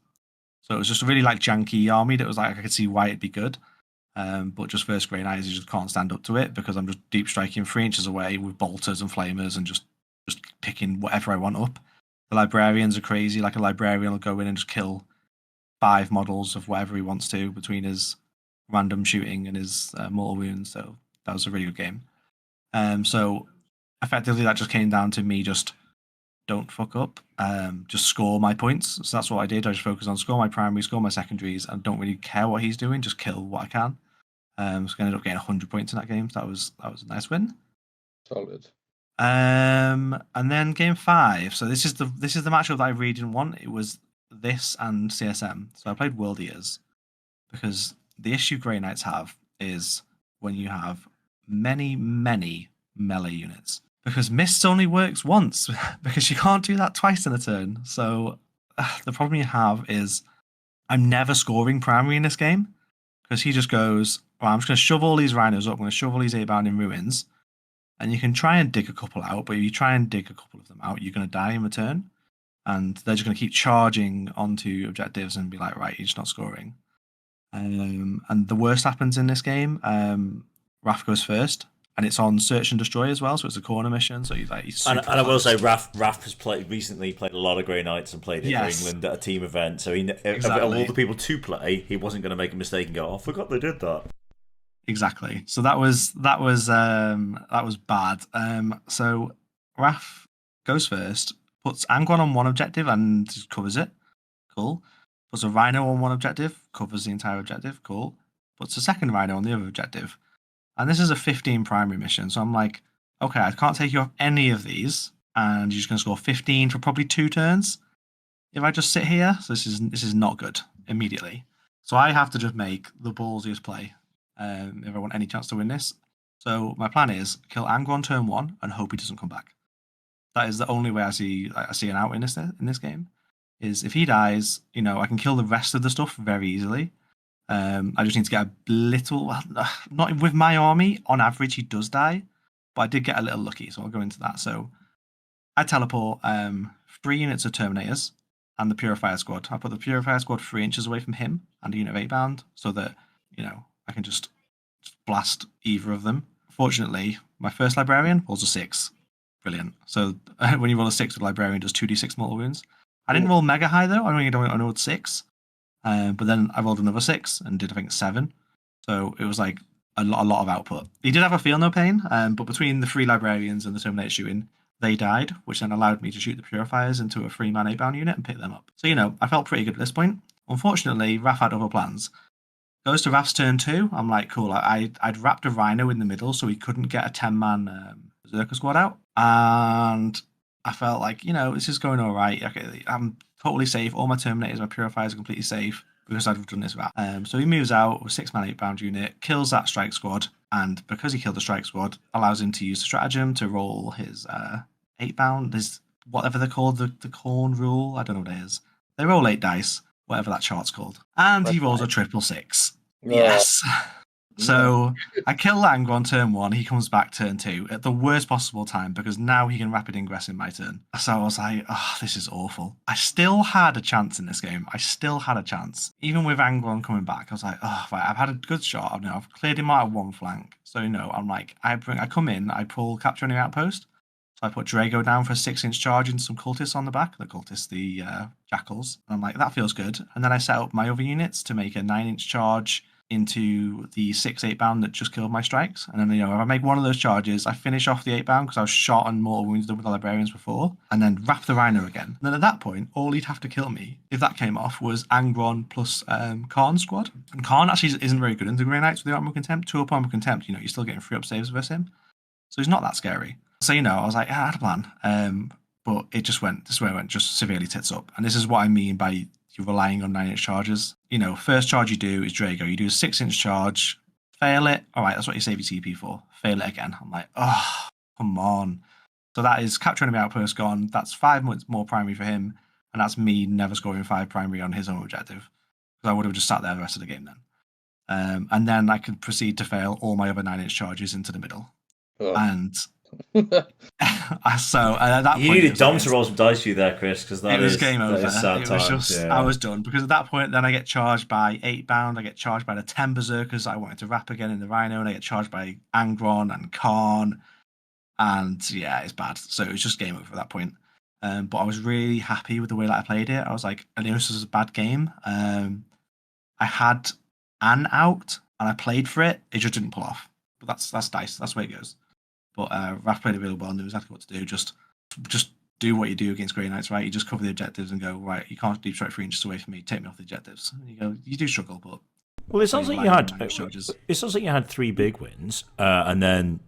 So it was just a really like janky army that was like I could see why it'd be good. But just versus Grey Knights, you just can't stand up to it because I'm just deep striking 3 inches away with bolters and flamers and just picking whatever I want up. The librarians are crazy. Like a librarian will go in and just kill 5 models of whatever he wants to between his random shooting and his mortal wounds. So that was a really good game. So effectively that just came down to me just don't fuck up, just score my points. So that's what I did. I just focused on score my primaries, score my secondaries, and don't really care what he's doing, just kill what I can. So I ended up getting 100 points in that game. So that was a nice win. Solid. And then game 5. So this is the matchup that I really didn't want. It was this and CSM. So I played World Eaters because the issue Grey Knights have is when you have many melee units. Because Mists only works once, because you can't do that twice in a turn. So the problem you have is I'm never scoring primary in this game, because he just goes, well, I'm just going to shove all these rhinos up, I'm going to shove all these 8-bound in ruins, and you can try and dig a couple out, but if you try and dig a couple of them out, you're going to die in return, and they're just going to keep charging onto objectives and be like, right, you're just not scoring. And the worst happens in this game. Raf goes first, and it's on Search and Destroy as well, so it's a corner mission. So he's and I will say, Raf has recently played a lot of Grey Knights and played it for England at a team event. So of all the people to play, he wasn't going to make a mistake and go, "Oh, I forgot they did that." Exactly. So that was bad. So Raf goes first, puts Angron on one objective and covers it. Cool. Puts a Rhino on one objective, covers the entire objective. Cool. Puts a second Rhino on the other objective. And this is a 15 primary mission. So I'm like, okay, I can't take you off any of these. And you're just going to score 15 for probably 2 turns if I just sit here. So this is not good immediately. So I have to just make the ballsiest play if I want any chance to win this. So my plan is kill Angron turn 1 and hope he doesn't come back. That is the only way I see an out in this game. Is if he dies, I can kill the rest of the stuff very easily. I just need to get a little, not with my army, on average he does die, but I did get a little lucky, so I'll go into that. So I teleport 3 units of Terminators and the Purifier Squad. I put the Purifier Squad 3 inches away from him and a unit of 8-bound, so that, I can just blast either of them. Fortunately, my first Librarian rolls a 6. Brilliant. So when you roll a 6 with Librarian, it does 2d6 mortal wounds. I didn't roll mega high though. I rolled 6, but then I rolled another 6 and did I think 7. So it was like a lot of output. He did have a feel no pain, but between the 3 librarians and the Terminator shooting, they died, which then allowed me to shoot the purifiers into a 3-man 8-bound unit and pick them up. So I felt pretty good at this point. Unfortunately, Raf had other plans. Goes to Raf's turn 2. I'm like, cool. I'd wrapped a Rhino in the middle so he couldn't get a 10-man Berserker squad out, and I felt like, this is going all right. Okay, I'm totally safe. All my Terminators, my Purifiers are completely safe because I've done this wrap. So he moves out with 6-man 8-bound unit, kills that strike squad, and because he killed the strike squad, allows him to use the stratagem to roll his 8-bound, his whatever they're called, the corn rule. I don't know what it is. They roll 8 dice, whatever that chart's called, and he rolls a 666. Yes. So I kill Langro on turn 1. He comes back turn 2 at the worst possible time because now he can rapid ingress in my turn. So I was like, oh, this is awful. I still had a chance in this game. I still had a chance. Even with Angron coming back, I was like, oh, right, I've had a good shot. I've cleared him out of one flank. So, I'm like, I come in, I pull Capture Enemy Outpost. So I put Drago down for a 6-inch charge and some cultists on the back. The cultists, the jackals. And I'm like, that feels good. And then I set up my other units to make a 9-inch charge into the 6/8 bound that just killed my strikes. And then, if I make one of those charges, I finish off the 8 bound because I was shot and mortal wounded with the librarians before, and then wrap the rhino again. And then at that point, all he'd have to kill me, if that came off, was Angron plus Kharn's squad. And Kharn actually isn't very good into Grey Knights with the Armor Contempt. 2 up Armor Contempt, you're still getting 3 up saves versus him. So he's not that scary. So, I was like, I had a plan. But it just went, this way it went just severely tits up. And this is what I mean by you're relying on 9-inch charges. First charge you do is Drago. You do a 6-inch charge, fail it. All right, that's what you save your TP for. Fail it again. I'm like, oh, come on. So that is Capture Enemy Outpost gone. That's 5 more primary for him. And that's me never scoring 5 primary on his own objective. Because I would have just sat there the rest of the game then. And then I could proceed to fail all my other 9-inch charges into the middle. Oh. And so at that point, you needed Dom to roll some dice for you there, Chris, because it was game over. It was just I was done because at that point, then I get charged by 8 bound. I get charged by the 10 berserkers I wanted to wrap again in the Rhino, and I get charged by Angron and Kharn, and yeah, it's bad. So it was just game over at that point. But I was really happy with the way that I played it. I was like, I knew this was a bad game. I had an out, and I played for it. It just didn't pull off. But that's dice. That's the way it goes. But Raph played it really well and knew exactly what to do. Just do what you do against Grey Knights, right? You just cover the objectives and go, right, you can't deep strike 3 inches away from me, take me off the objectives. And you do struggle, but... Well, it sounds like you had 3 big wins, and then...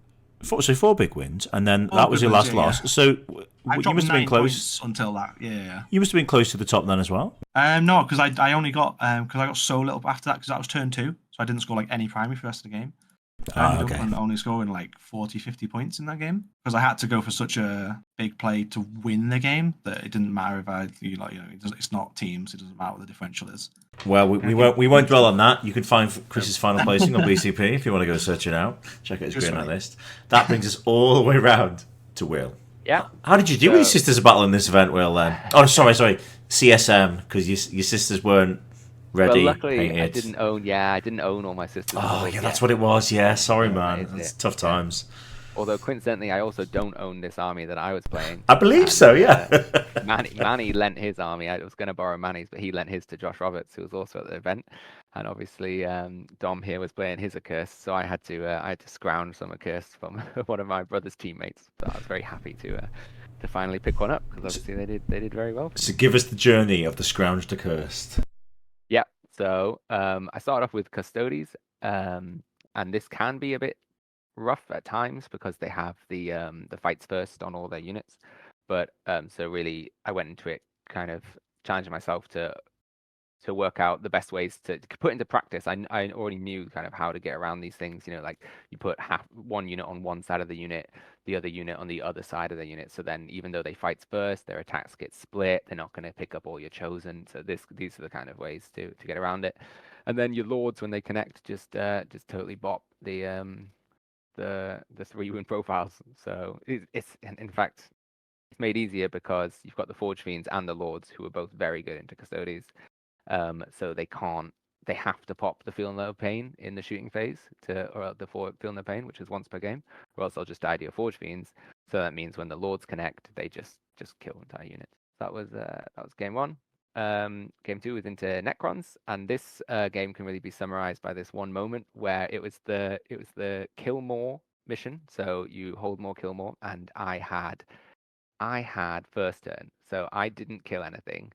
4 big wins, and then that was your last loss. Yeah. So you must have been close... until that, yeah. You must have been close to the top then as well? No, because I only got... Because I got so little after that, because that was turn 2, so I didn't score any primary for the rest of the game. I ended up only scoring 40, 50 points in that game because I had to go for such a big play to win the game that it didn't matter if it's not teams. It doesn't matter what the differential is. Well, we won't dwell on that. You can find Chris's final placing on BCP if you want to go search it out. Check out his Grey Knight list. That brings us all the way around to Will. Yeah. How did you do with your sisters' battle in this event, Will? Oh, sorry, CSM because your sisters weren't ready. Well, luckily, I didn't own all my sisters. Oh, yeah, that's what it was. Yeah, sorry, man. It's tough times. Although, coincidentally, I also don't own this army that I was playing. I believe so, yeah. Manny lent his army. I was going to borrow Manny's, but he lent his to Josh Roberts, who was also at the event. And obviously, Dom here was playing his Accursed, so I had to scrounge some Accursed from one of my brother's teammates. So I was very happy to finally pick one up, because obviously they did very well. So give us the journey of the scrounged Accursed. Yeah, so I started off with Custodes, and this can be a bit rough at times because they have the fights first on all their units. But so really, I went into it kind of challenging myself to work out the best ways to put into practice. I already knew kind of how to get around these things. Like you put one unit on one side of the unit, the other unit on the other side of the unit. So then, even though they fight first, their attacks get split. They're not going to pick up all your chosen. So these are the kind of ways to get around it. And then your lords, when they connect, just totally bop the 3 wound profiles. So it's in fact it's made easier because you've got the Forge Fiends and the lords who are both very good into Custodes. So they have to pop the Feel No Pain in the shooting phase or the Feel No Pain, which is once per game, or else they'll just die to your Forge Fiends. So that means when the lords connect, they just kill entire units. That was game 1. Game 2 was into Necrons, and this game can really be summarized by this one moment where it was the kill more mission. So you hold more, kill more, and I had first turn, so I didn't kill anything,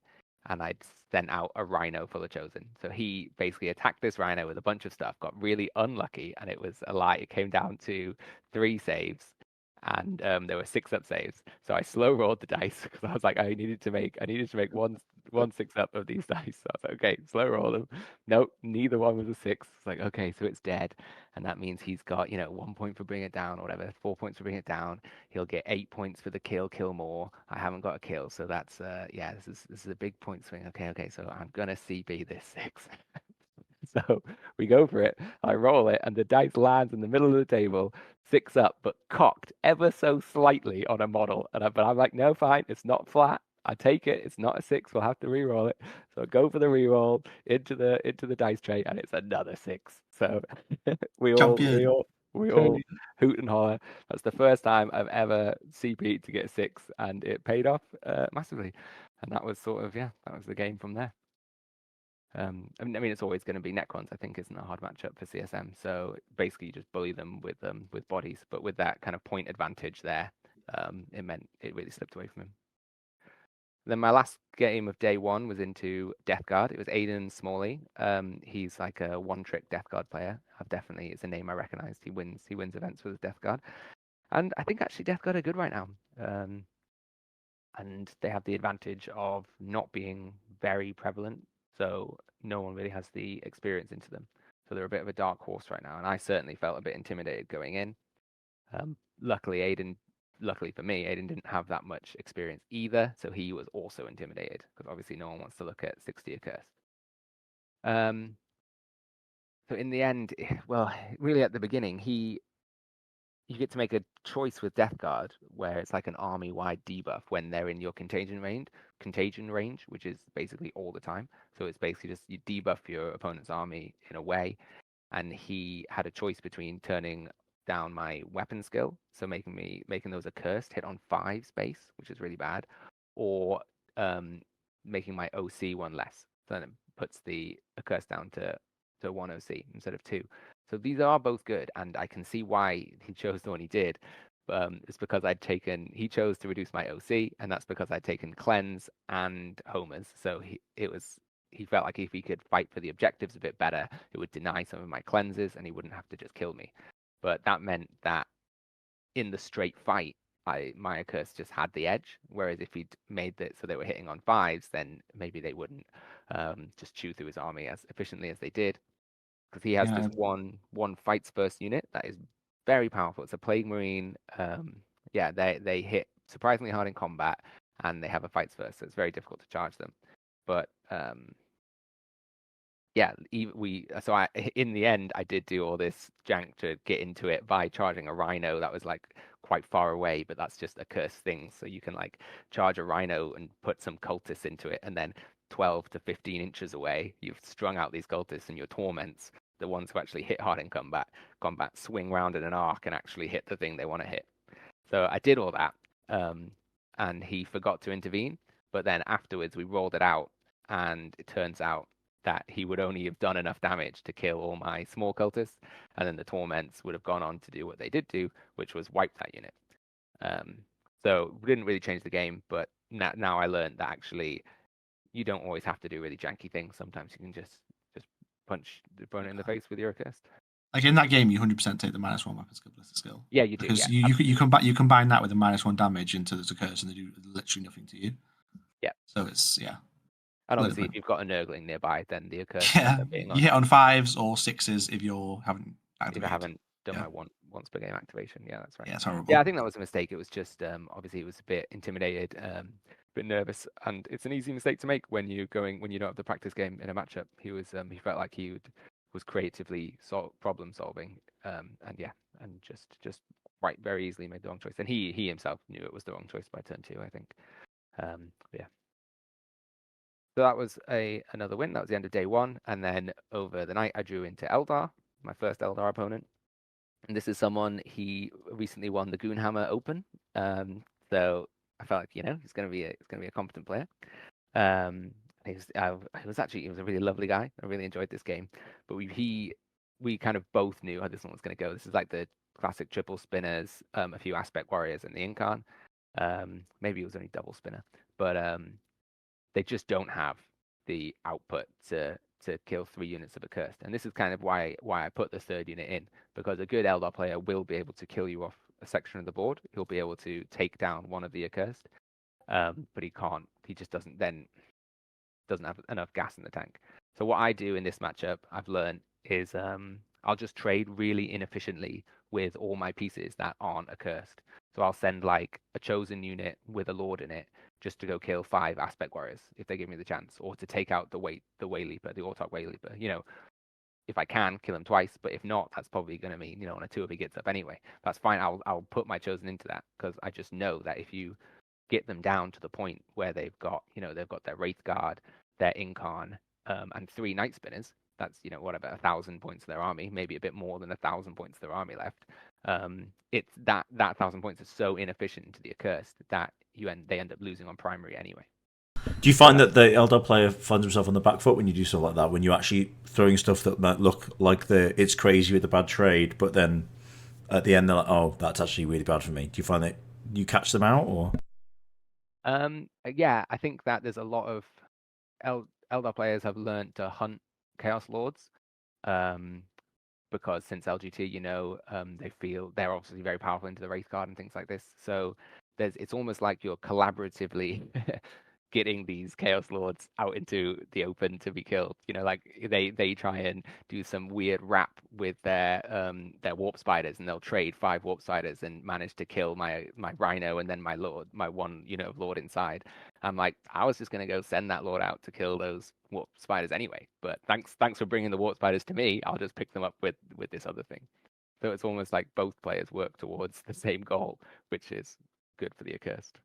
and I'd sent out a Rhino full of chosen. So he basically attacked this Rhino with a bunch of stuff, got really unlucky, and it was a lie. It came down to 3 saves, and there were 6 up saves. So I slow rolled the dice because I was like, I needed to make one 6-up of these dice. So I was like, okay, slow roll them. Nope, neither one was a 6. It's like, okay, so it's dead. And that means he's got, 1 point for bring it down or whatever, 4 points for bring it down. He'll get 8 points for the kill more. I haven't got a kill, so that's this is a big point swing. Okay, so I'm gonna CB this 6. So we go for it. I roll it, and the dice lands in the middle of the table, 6 up, but cocked ever so slightly on a model. But I'm like, no, fine, it's not flat. I take it. It's not a 6. We'll have to re-roll it. So I go for the re-roll into the dice tray, and it's another 6. So we all hoot and holler. That's the first time I've ever CP'd to get a 6, and it paid off massively. And that was that was the game from there. I mean, it's always going to be Necrons. I think isn't a hard matchup for CSM. So basically, you just bully them with bodies. But with that kind of point advantage there, it meant it really slipped away from him. Then my last game of day one was into Death Guard. It was Aiden Smalley. He's like a one-trick Death Guard player. It's a name I recognized. He wins events with his Death Guard, and I think actually Death Guard are good right now. And they have the advantage of not being very prevalent. So no one really has the experience into them. So they're a bit of a dark horse right now. And I certainly felt a bit intimidated going in. Luckily for me, Aiden didn't have that much experience either. So he was also intimidated because obviously no one wants to look at 60 accursed. So in the end, well, really at the beginning, you get to make a choice with Death Guard where it's like an army-wide debuff when they're in your contagion range, which is basically all the time. So it's basically just you debuff your opponent's army in a way. And he had a choice between turning down my weapon skill, so making those accursed hit on 5 space, which is really bad, or making my OC one less. So then it puts the accursed down to 1 OC instead of 2. So these are both good, and I can see why he chose the one he did. It's because he chose to reduce my OC, and that's because I'd taken Cleanse and Homers. So he felt like if he could fight for the objectives a bit better, it would deny some of my cleanses, and he wouldn't have to just kill me. But that meant that in the straight fight, my curse just had the edge. Whereas if he'd made it so they were hitting on 5s, then maybe they wouldn't just chew through his army as efficiently as they did. Because he has just one fights first unit that is very powerful. It's a Plague Marine. They hit surprisingly hard in combat, and they have a fights first, so it's very difficult to charge them. But in the end, I did do all this jank to get into it by charging a Rhino that was like quite far away, but that's just a cursed thing. So you can like charge a Rhino and put some cultists into it, and then 12 to 15 inches away, you've strung out these cultists, and your torments, the ones who actually hit hard in combat, swing round in an arc and actually hit the thing they want to hit. So I did all that, and he forgot to intervene. But then afterwards, we rolled it out, and it turns out that he would only have done enough damage to kill all my small cultists, and then the torments would have gone on to do what they did do, which was wipe that unit. So we didn't really change the game, but now I learned that actually you don't always have to do really janky things. Sometimes you can just punch the opponent in the face with your accursed. Like in that game, you 100% take the -1 weapon skill. Yeah, you do. Because yeah. you combine that with the -1 damage into those accursed, and they do literally nothing to you. Yeah. So it's And obviously, if you've got a Nurgling nearby, then the accursed. You hit on 5s or 6s if you haven't activated. If I haven't done my once per game activation. Yeah, that's right. Yeah, it's horrible. Yeah, I think that was a mistake. It was just obviously it was a bit intimidated, a bit nervous, and it's an easy mistake to make when you don't have the practice game in a matchup. He felt like he was creatively problem solving, and just quite very easily made the wrong choice. And he himself knew it was the wrong choice by turn 2, I think. Yeah. So that was another win. That was the end of day 1, and then over the night I drew into Eldar, my first Eldar opponent. And this is someone, he recently won the Goonhammer Open, so I felt like he's going to be a competent player. He was a really lovely guy. I really enjoyed this game, but we kind of both knew how this one was going to go. This is like the classic triple spinners, a few aspect warriors, and the Incarn. Maybe it was only double spinner, but they just don't have the output to kill 3 units of accursed. And this is kind of why I put the 3rd unit in, because a good Eldar player will be able to kill you off a section of the board. He'll be able to take down one of the accursed, but he can't. He just doesn't then. doesn't have enough gas in the tank. So what I do in this matchup, I've learned, is I'll just trade really inefficiently with all my pieces that aren't accursed. So I'll send like a chosen unit with a lord in it just to go kill 5 aspect warriors if they give me the chance, or to take out the way leaper, the Autarch way leaper. If I can kill him twice, but if not, that's probably going to mean on a 2 if he gets up anyway. That's fine. I'll put my chosen into that because I just know that if you get them down to the point where they've got their Wraith Guard, their Incarn, and 3 Night Spinners. That's whatever 1,000 points of their army, maybe a bit more than 1,000 points of their army left. It's that 1,000 points is so inefficient into the accursed that they end up losing on primary anyway. Do you find that the Eldar player finds himself on the back foot when you do stuff like that? When you're actually throwing stuff that might look like it's crazy with a bad trade, but then at the end they're like, "Oh, that's actually really bad for me." Do you find that you catch them out, or? Yeah, I think that there's a lot of Eldar players have learned to hunt Chaos Lords, because since LGT, they feel they're obviously very powerful into the Wraith Guard and things like this. So it's almost like you're collaboratively getting these Chaos Lords out into the open to be killed. Like they try and do some weird rap with their warp spiders, and they'll trade 5 warp spiders and manage to kill my Rhino and then my lord, my one lord inside. I'm like, I was just gonna go send that lord out to kill those warp spiders anyway. But thanks for bringing the warp spiders to me. I'll just pick them up with this other thing. So it's almost like both players work towards the same goal, which is good for the accursed.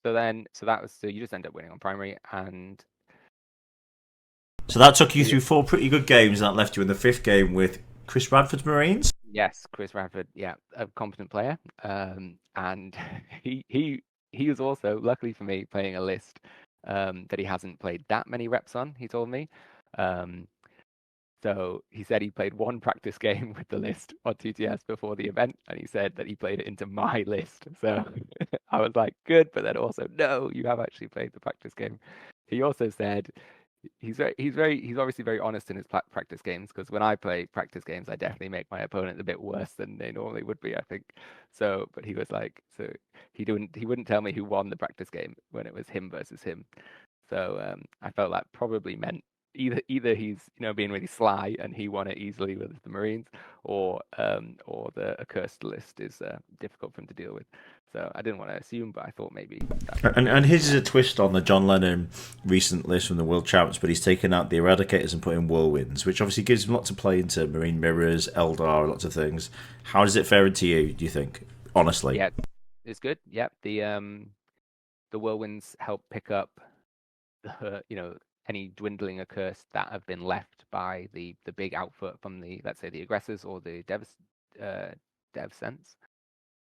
So you just end up winning on primary, and so that took you through 4 pretty good games, and that left you in the 5th game with Chris Radford's Marines. Yes, Chris Radford, yeah, a competent player, and he was also, luckily for me, playing a list that he hasn't played that many reps on. He told me. So he said he played 1 practice game with the list on TTS before the event, and he said that he played it into my list. So I was like, good, but then also, no, you have actually played the practice game. He also said he's obviously very honest in his practice games, because when I play practice games, I definitely make my opponent a bit worse than they normally would be, I think. So, but he was like, so he wouldn't tell me who won the practice game when it was him versus him. So I felt that probably meant either he's being really sly and he won it easily with the Marines, or the accursed list is difficult for him to deal with. So I didn't want to assume, but I thought maybe. And his is a twist on the John Lennon recent list from the World Champs, but he's taken out the Eradicators and put in Whirlwinds, which obviously gives him lots of play into Marine Mirrors, Eldar, lots of things. How does it fare into you, do you think? Honestly. Yeah, it's good. Yeah, the Whirlwinds help pick up any dwindling accursed that have been left by the big output from let's say the aggressors or the dev sense,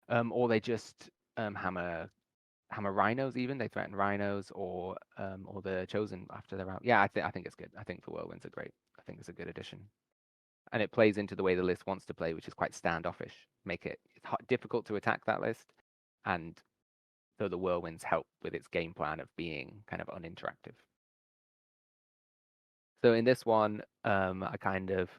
or they just hammer rhinos. Even they threaten rhinos, or the chosen after they're out. Yeah, I think it's good. I think the Whirlwinds are great. I think it's a good addition, and it plays into the way the list wants to play, which is quite standoffish. It's difficult to attack that list, and so the Whirlwinds help with its game plan of being kind of uninteractive. So in this one, I kind of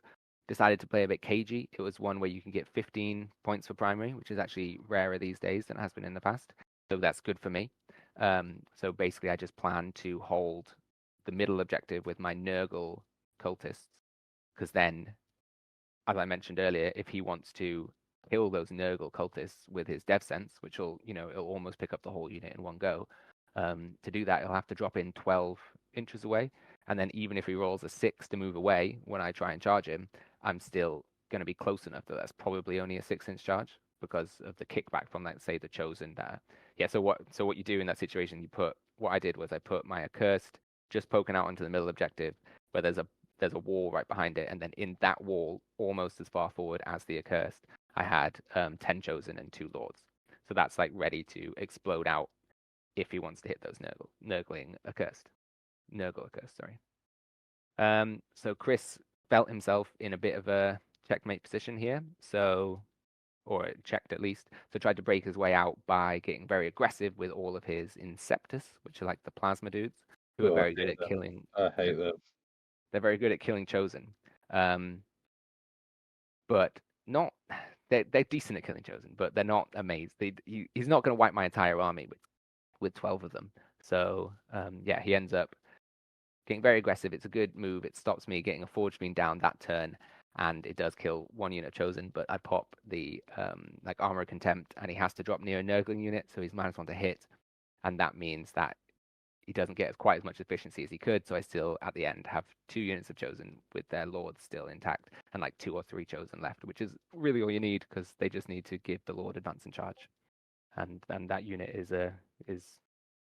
decided to play a bit cagey. It was one where you can get 15 points for primary, which is actually rarer these days than it has been in the past. So that's good for me. So basically, I just plan to hold the middle objective with my Nurgle cultists, because then, as I mentioned earlier, if he wants to kill those Nurgle cultists with his dev sense, which will, it'll almost pick up the whole unit in one go. To do that, he'll have to drop in 12 inches away. And then even if he rolls a 6 to move away when I try and charge him, I'm still going to be close enough that that's probably only a 6-inch charge because of the kickback from, let's say, the chosen. So what you do in that situation, what I did was I put my accursed just poking out onto the middle objective, where there's a wall right behind it, and then in that wall, almost as far forward as the accursed, I had 10 chosen and 2 lords. So that's like ready to explode out if he wants to hit those Nurgle accursed, sorry. So Chris felt himself in a bit of a checkmate position here, or checked at least. So tried to break his way out by getting very aggressive with all of his Inceptus, which are like the plasma dudes, who are very good at killing. I hate them. They're very good at killing chosen, but not. They're decent at killing chosen, but they're not amazing. He's not going to wipe my entire army with 12 of them. So yeah, he ends up getting very aggressive. It's a good move. It stops me getting a Forge Beam down that turn, and it does kill one unit chosen. But I pop the like Armor Contempt, and he has to drop near a Nurgling unit, so he's -1 to hit, and that means that he doesn't get quite as much efficiency as he could. So I still, at the end, have 2 units of chosen with their lords still intact, and like 2 or 3 chosen left, which is really all you need, because they just need to give the lord advance and charge, and that unit is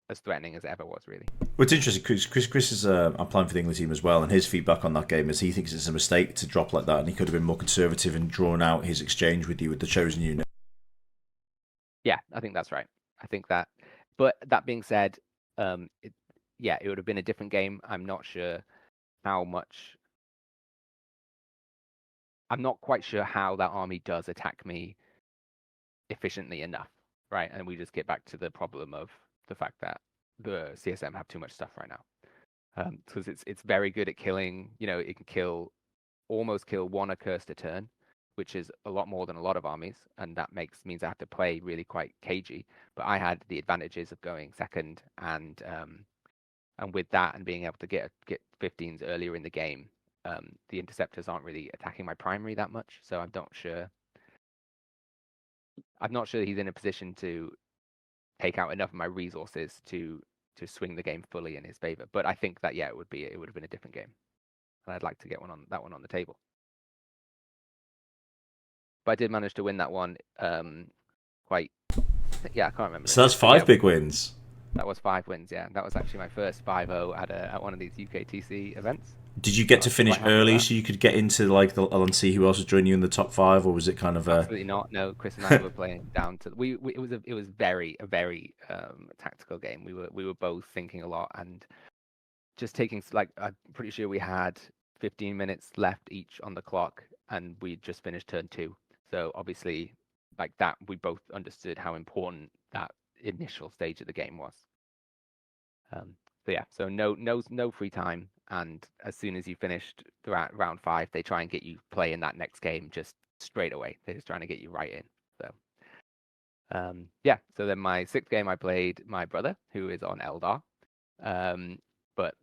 as threatening as it ever was, really. Well, it's interesting because Chris is applying for the England team as well, and his feedback on that game is he thinks it's a mistake to drop like that, and he could have been more conservative and drawn out his exchange with you with the chosen unit. Yeah, I think that's right. I think that, but that being said, it would have been a different game. I'm not sure how much. I'm not quite sure how that army does attack me efficiently enough, right? And we just get back to the problem of the fact that the CSM have too much stuff right now, because it's very good at killing. It can almost kill 1 accursed a turn, which is a lot more than a lot of armies, and that means I have to play really quite cagey. But I had the advantages of going second, and with that and being able to get 15s earlier in the game, the interceptors aren't really attacking my primary that much. So I'm not sure he's in a position to take out enough of my resources to swing the game fully in his favor. But I think that it would have been a different game, and I'd like to get one on the table. But I did manage to win that one. I can't remember. So that's 5 big wins. That was 5 wins. Yeah, that was actually my first 5-0 at one of these UKTC events. Did you get to finish early so you could get into like and see who else was joining you in the top 5, or was it kind of Absolutely not. No, Chris and I were playing down to it was a very tactical game. We were both thinking a lot and just taking, like, I'm pretty sure we had 15 minutes left each on the clock, and we just finished turn 2. So obviously, like that, we both understood how important that initial stage of the game was. So no free time, and as soon as you finished throughout round 5, they try and get you playing that next game just straight away. They're just trying to get you right in. So then my 6th game, I played my brother, who is on Eldar. But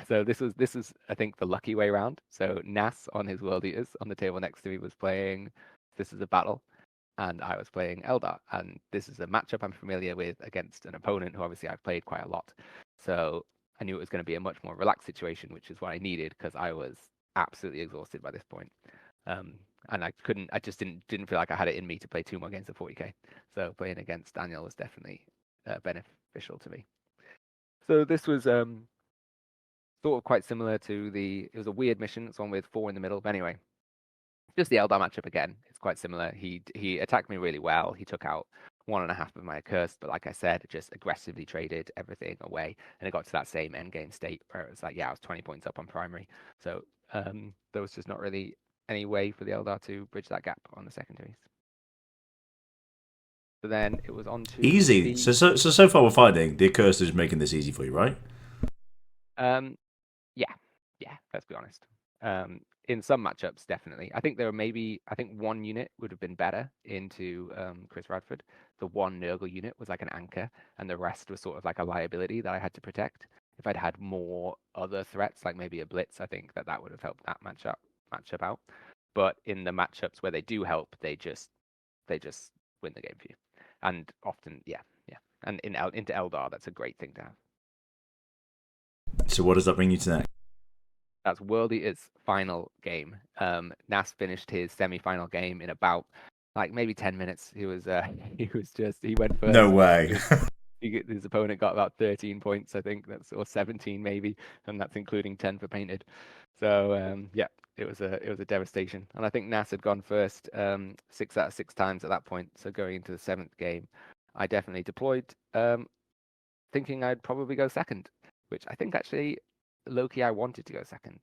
so this was I think the lucky way around. So Nas on his World Eaters on the table next to me was playing This Is a Battle, and I was playing Eldar, and this is a matchup I'm familiar with against an opponent who obviously I've played quite a lot. So I knew it was going to be a much more relaxed situation, which is what I needed, because I was absolutely exhausted by this point. And I just didn't feel like I had it in me to play 2 more games of 40k. So playing against Daniel was definitely beneficial to me. So this was sort of quite similar to it was a weird mission. It's one with 4 in the middle. But anyway, just the Eldar matchup again. It's quite similar. He attacked me really well. He took out 1.5 of my accursed, but like I said, just aggressively traded everything away, and it got to that same endgame state where it was like, I was 20 points up on primary. So there was just not really any way for the Eldar to bridge that gap on the secondaries. So then it was on to easy. So far we're finding the accursed is making this easy for you, right? Yeah. Let's be honest. In some matchups, definitely. I think one unit would have been better into Chris Radford. The 1 Nurgle unit was like an anchor, and the rest was sort of like a liability that I had to protect. If I'd had more other threats, like maybe a blitz, I think that would have helped that matchup out. But in the matchups where they do help, they just win the game for you. And often, yeah. And into Eldar, that's a great thing to have. So what does that bring you to next? That's World Eater's final game. Nas finished his semi-final game in about maybe 10 minutes. He went first. No way. His opponent got about 13 points, I think, or 17 maybe, and that's including 10 for painted. So it was a devastation. And I think Nas had gone first 6 out of 6 times at that point. So going into the 7th game, I definitely deployed, thinking I'd probably go second, which I think actually low-key I wanted to go second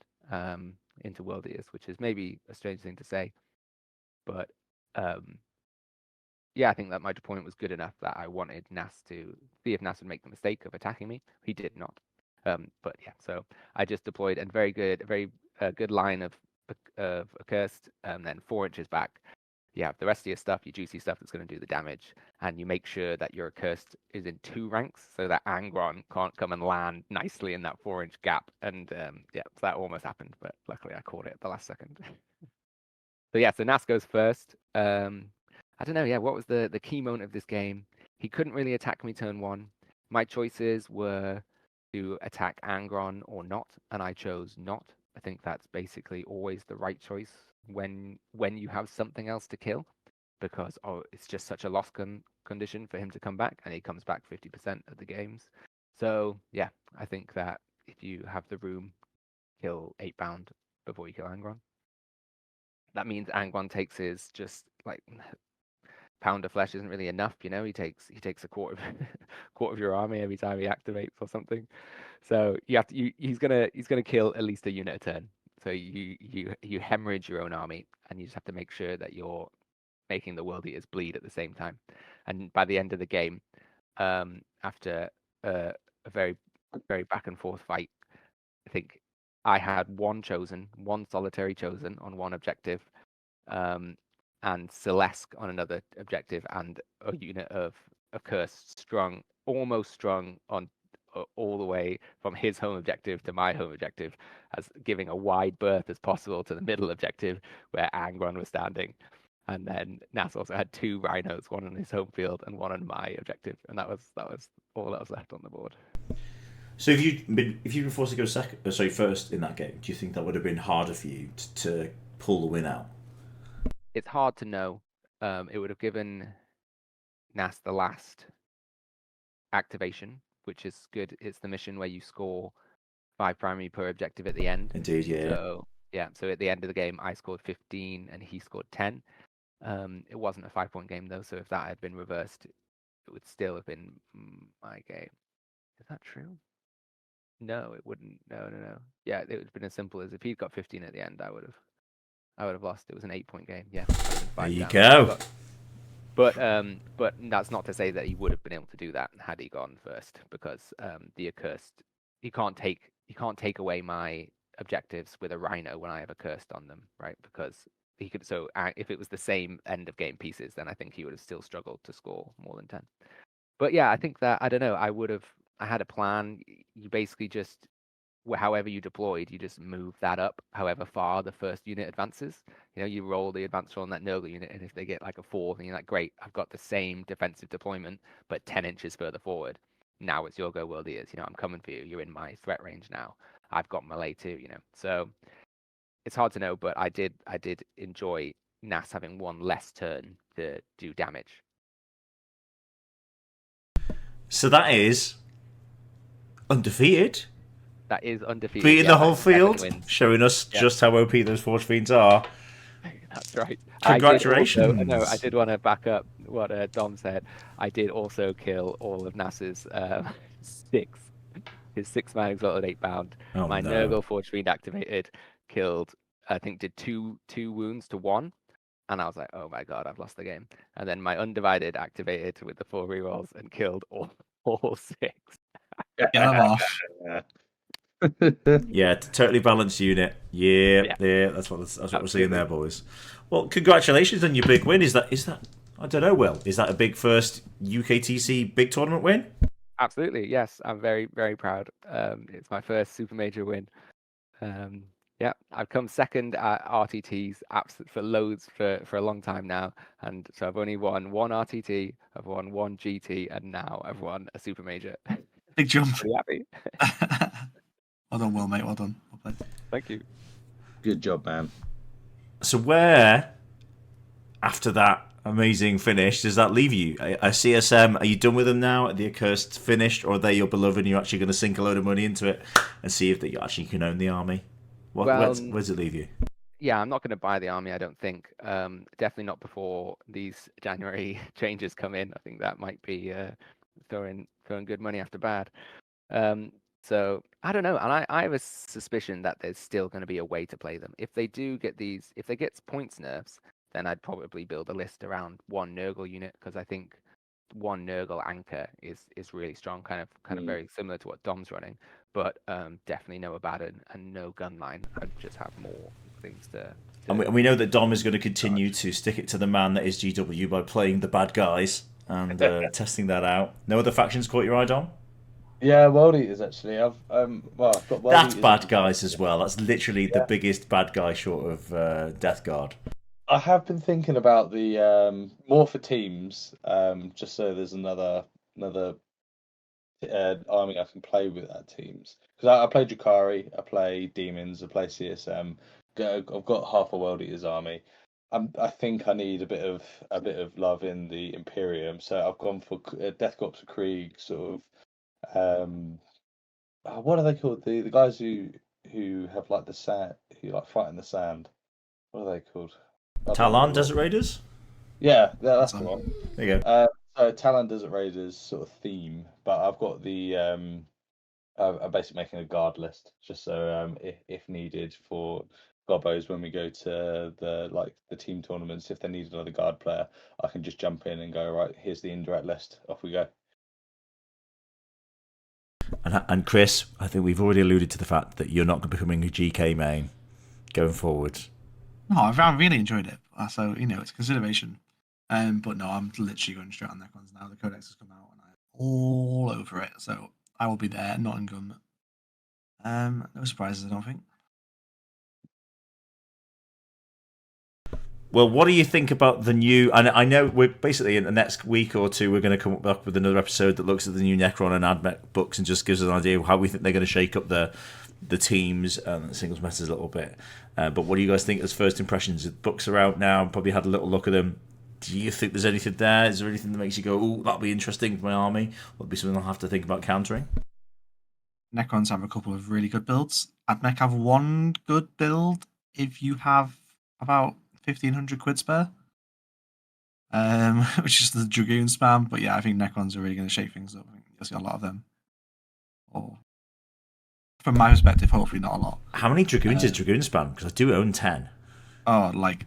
into World Eaters, which is maybe a strange thing to say, but I think that my deployment was good enough that I wanted Nas to see if Nas would make the mistake of attacking me. He did not, but so I just deployed a very good line of accursed, and then 4 inches back you have the rest of your stuff, your juicy stuff that's going to do the damage, and you make sure that your accursed is in 2 ranks, so that Angron can't come and land nicely in that 4-inch gap. And yeah, so that almost happened, but luckily I caught it at the last second. So yeah, so Nas goes first. I don't know, yeah, what was the key moment of this game? He couldn't really attack me turn 1. My choices were to attack Angron or not, and I chose not. I think that's basically always the right choice when you have something else to kill, because it's just such a loss condition for him to come back, and he comes back 50% of the games. So yeah, I think that if you have the room, kill 8-bound before you kill Angron. That means Angron takes his just like pound of flesh isn't really enough, you know. He takes a quarter of your army every time he activates or something. So you have to he's gonna kill at least a unit a turn. So you hemorrhage your own army, and you just have to make sure that you're making the World Eaters bleed at the same time. And by the end of the game, after a very back and forth fight, I think I had one solitary chosen on one objective, and Celeste on another objective, and a unit of Accursed almost strung on all the way from his home objective to my home objective, as giving a wide berth as possible to the middle objective where Angron was standing. And then Nas also had 2 rhinos, one on his home field and one on my objective, and that was all that was left on the board. So if you'd been forced to go first in that game, do you think that would have been harder for you to pull the win out? It's hard to know. It would have given Nas the last activation, which is good. It's the mission where you score 5 primary per objective at the end. Indeed, yeah. So yeah, so at the end of the game, I scored 15 and he scored 10. It wasn't a 5-point game though, so if that had been reversed, it would still have been my game. Is that true? No, it wouldn't. No. Yeah, it would have been as simple as if he'd got 15 at the end, I would have lost. It was an 8-point game. Yeah. There you go. But that's not to say that he would have been able to do that had he gone first, because the Accursed, he can't take away my objectives with a Rhino when I have Accursed on them, right? Because he could. So if it was the same end of game pieces, then I think he would have still struggled to score more than 10. But yeah, I think that I don't know. I had a plan. You basically just, however you deployed, you just move that up however far the first unit advances. You know, you roll the advance roll on that Nurgle unit, and if they get like a 4, then you're like, great, I've got the same defensive deployment, but 10 inches further forward. Now it's your go, World Eaters. You know, I'm coming for you. You're in my threat range now. I've got melee too, you know. So it's hard to know, but I did enjoy Nas having one less turn to do damage. So that is undefeated. That is undefeated. Beating the whole field, showing us just how OP those Forge Fiends are. That's right. Congratulations. I did want to back up what Dom said. I did also kill all of Nas's 6. His 6-man exalted 8-bound. My Nurgle Forge Fiend activated, killed, I think did 2 wounds to 1. And I was like, oh my god, I've lost the game. And then my Undivided activated with the 4 rerolls and killed all 6. Get them off. Yeah, totally balanced unit. Yeah. That's what we're seeing there, boys. Well, congratulations on your big win. Is that I don't know, Will. Is that a big first UKTC big tournament win? Absolutely, yes. I'm very, very proud. It's my first super major win. Yeah, I've come second at RTTs for a long time now, and so I've only won 1 RTT, I've won 1 GT, and now I've won a super major. Big jump. Pretty happy. Well done, Will, mate. Well done. Well played. Thank you. Good job, man. So where, after that amazing finish, does that leave you? A CSM, are you done with them now? Are the Accursed finished, or are they your beloved and you're actually going to sink a load of money into it and see if you actually can own the army? Where does it leave you? Yeah, I'm not going to buy the army, I don't think. Definitely not before these January changes come in. I think that might be throwing good money after bad. So I don't know, and I have a suspicion that there's still going to be a way to play them. If they get points nerfs, then I'd probably build a list around 1 Nurgle unit, because I think one Nurgle anchor is really strong, kind of very similar to what Dom's running, but definitely no Abaddon and no gunline. I'd just have more things to and we know that Dom is going to continue to stick it to the man that is GW by playing the bad guys and testing that out. No other factions caught your eye, Dom? Yeah, World Eaters actually. I've got World That's Eaters bad guys as well. That's literally the biggest bad guy short of Death Guard. I have been thinking about the more for teams, just so there's another army I can play with at teams. Because I play Drakari, I play Demons, I play CSM. I've got half a World Eaters army. I think I need a bit of love in the Imperium, so I've gone for Death Corps of Krieg, sort of. What are they called? The guys who have like the sand, who like fight in the sand. What are they called? Talon Desert Raiders? Yeah, that's the one. There you go. So Talon Desert Raiders sort of theme, but I've got the I'm basically making a guard list just so if needed for Gobbos when we go to the team tournaments, if they need another guard player, I can just jump in and go, right, here's the indirect list, off we go. And Chris, I think we've already alluded to the fact that you're not becoming a GK main going forward. No, I've really enjoyed it. So, it's a consideration. But no, I'm literally going straight on Necrons now. The Codex has come out and I'm all over it. So I will be there, Nottingham. No surprises, I don't think. Well, what do you think about the new... And I know we're basically in the next week or two, we're going to come up with another episode that looks at the new Necron and AdMech books and just gives us an idea of how we think they're going to shake up the teams and the singles metas a little bit. But what do you guys think as first impressions? The books are out now, probably had a little look at them. Do you think there's anything there? Is there anything that makes you go, oh, that'll be interesting for my army? Will it be something I'll have to think about countering? Necrons have a couple of really good builds. AdMech have one good build if you have about 1,500 quid spare, which is the Dragoon spam. But yeah, I think Necrons are really going to shake things up. I think you'll see a lot of them. Or from my perspective, hopefully not a lot. How many Dragoons is Dragoon spam? Because I do own 10. Oh, like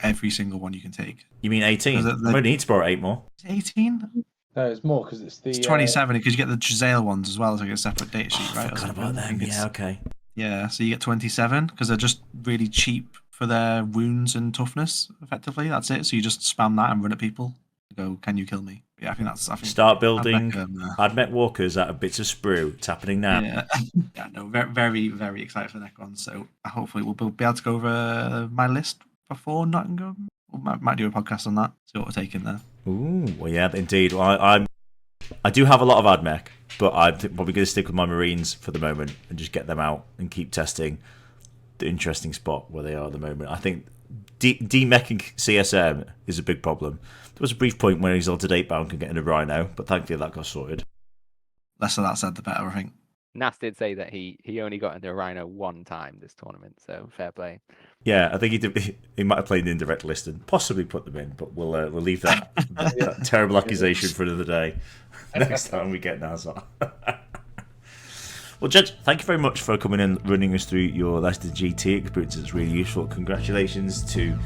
every single one you can take. You mean 18? I only need to borrow 8 more. 18? No, it's more because it's 27 because you get the Giselle ones as well as like a separate data sheet, right? I forgot about them. Yeah, okay. Yeah, so you get 27 because they're just really cheap for their wounds and toughness. Effectively, that's it. So you just spam that and run at people. Go, can you kill me? Yeah, I think start building AdMech walkers out of bits of sprue. It's happening now. Yeah, no, very, very excited for Necron. So hopefully we'll be able to go over my list before Nottingham. We might do a podcast on that. See what we're taking there. Ooh, well, yeah, indeed. Well, I do have a lot of AdMech, but I'm probably going to stick with my Marines for the moment and just get them out and keep testing the interesting spot where they are at the moment. I think demeching CSM is a big problem. There was a brief point where he's on to date bound and getting a Rhino, but thankfully that got sorted. Less of that said, the better, I think. Nas did say that he only got into a Rhino one time this tournament, so fair play. Yeah, I think he did. He might have played the indirect list and possibly put them in, but we'll leave that, that terrible accusation for another day. Next time we get Nazar. Well, Judge, thank you very much for coming in, running us through your Leicester GT experience. It's really useful. Congratulations to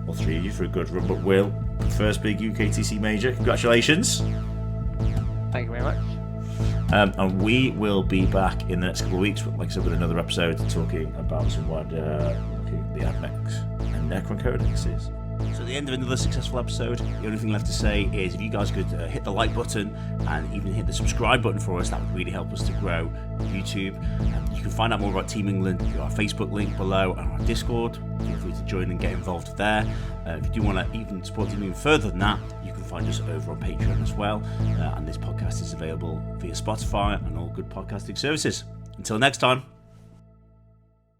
all three of you for a good run. But Will, first big UKTC major. Congratulations. Thank you very much. And we will be back in the next couple of weeks, like I said, with another episode talking about some wider looking at the AdMechs and Necron Codexes. So at the end of another successful episode, the only thing left to say is if you guys could hit the like button and even hit the subscribe button for us, that would really help us to grow on YouTube. You can find out more about Team England through our Facebook link below and our Discord. Feel free to join and get involved there. If you do want to even support Team England further than that, you can find us over on Patreon as well. And this podcast is available via Spotify and all good podcasting services. Until next time.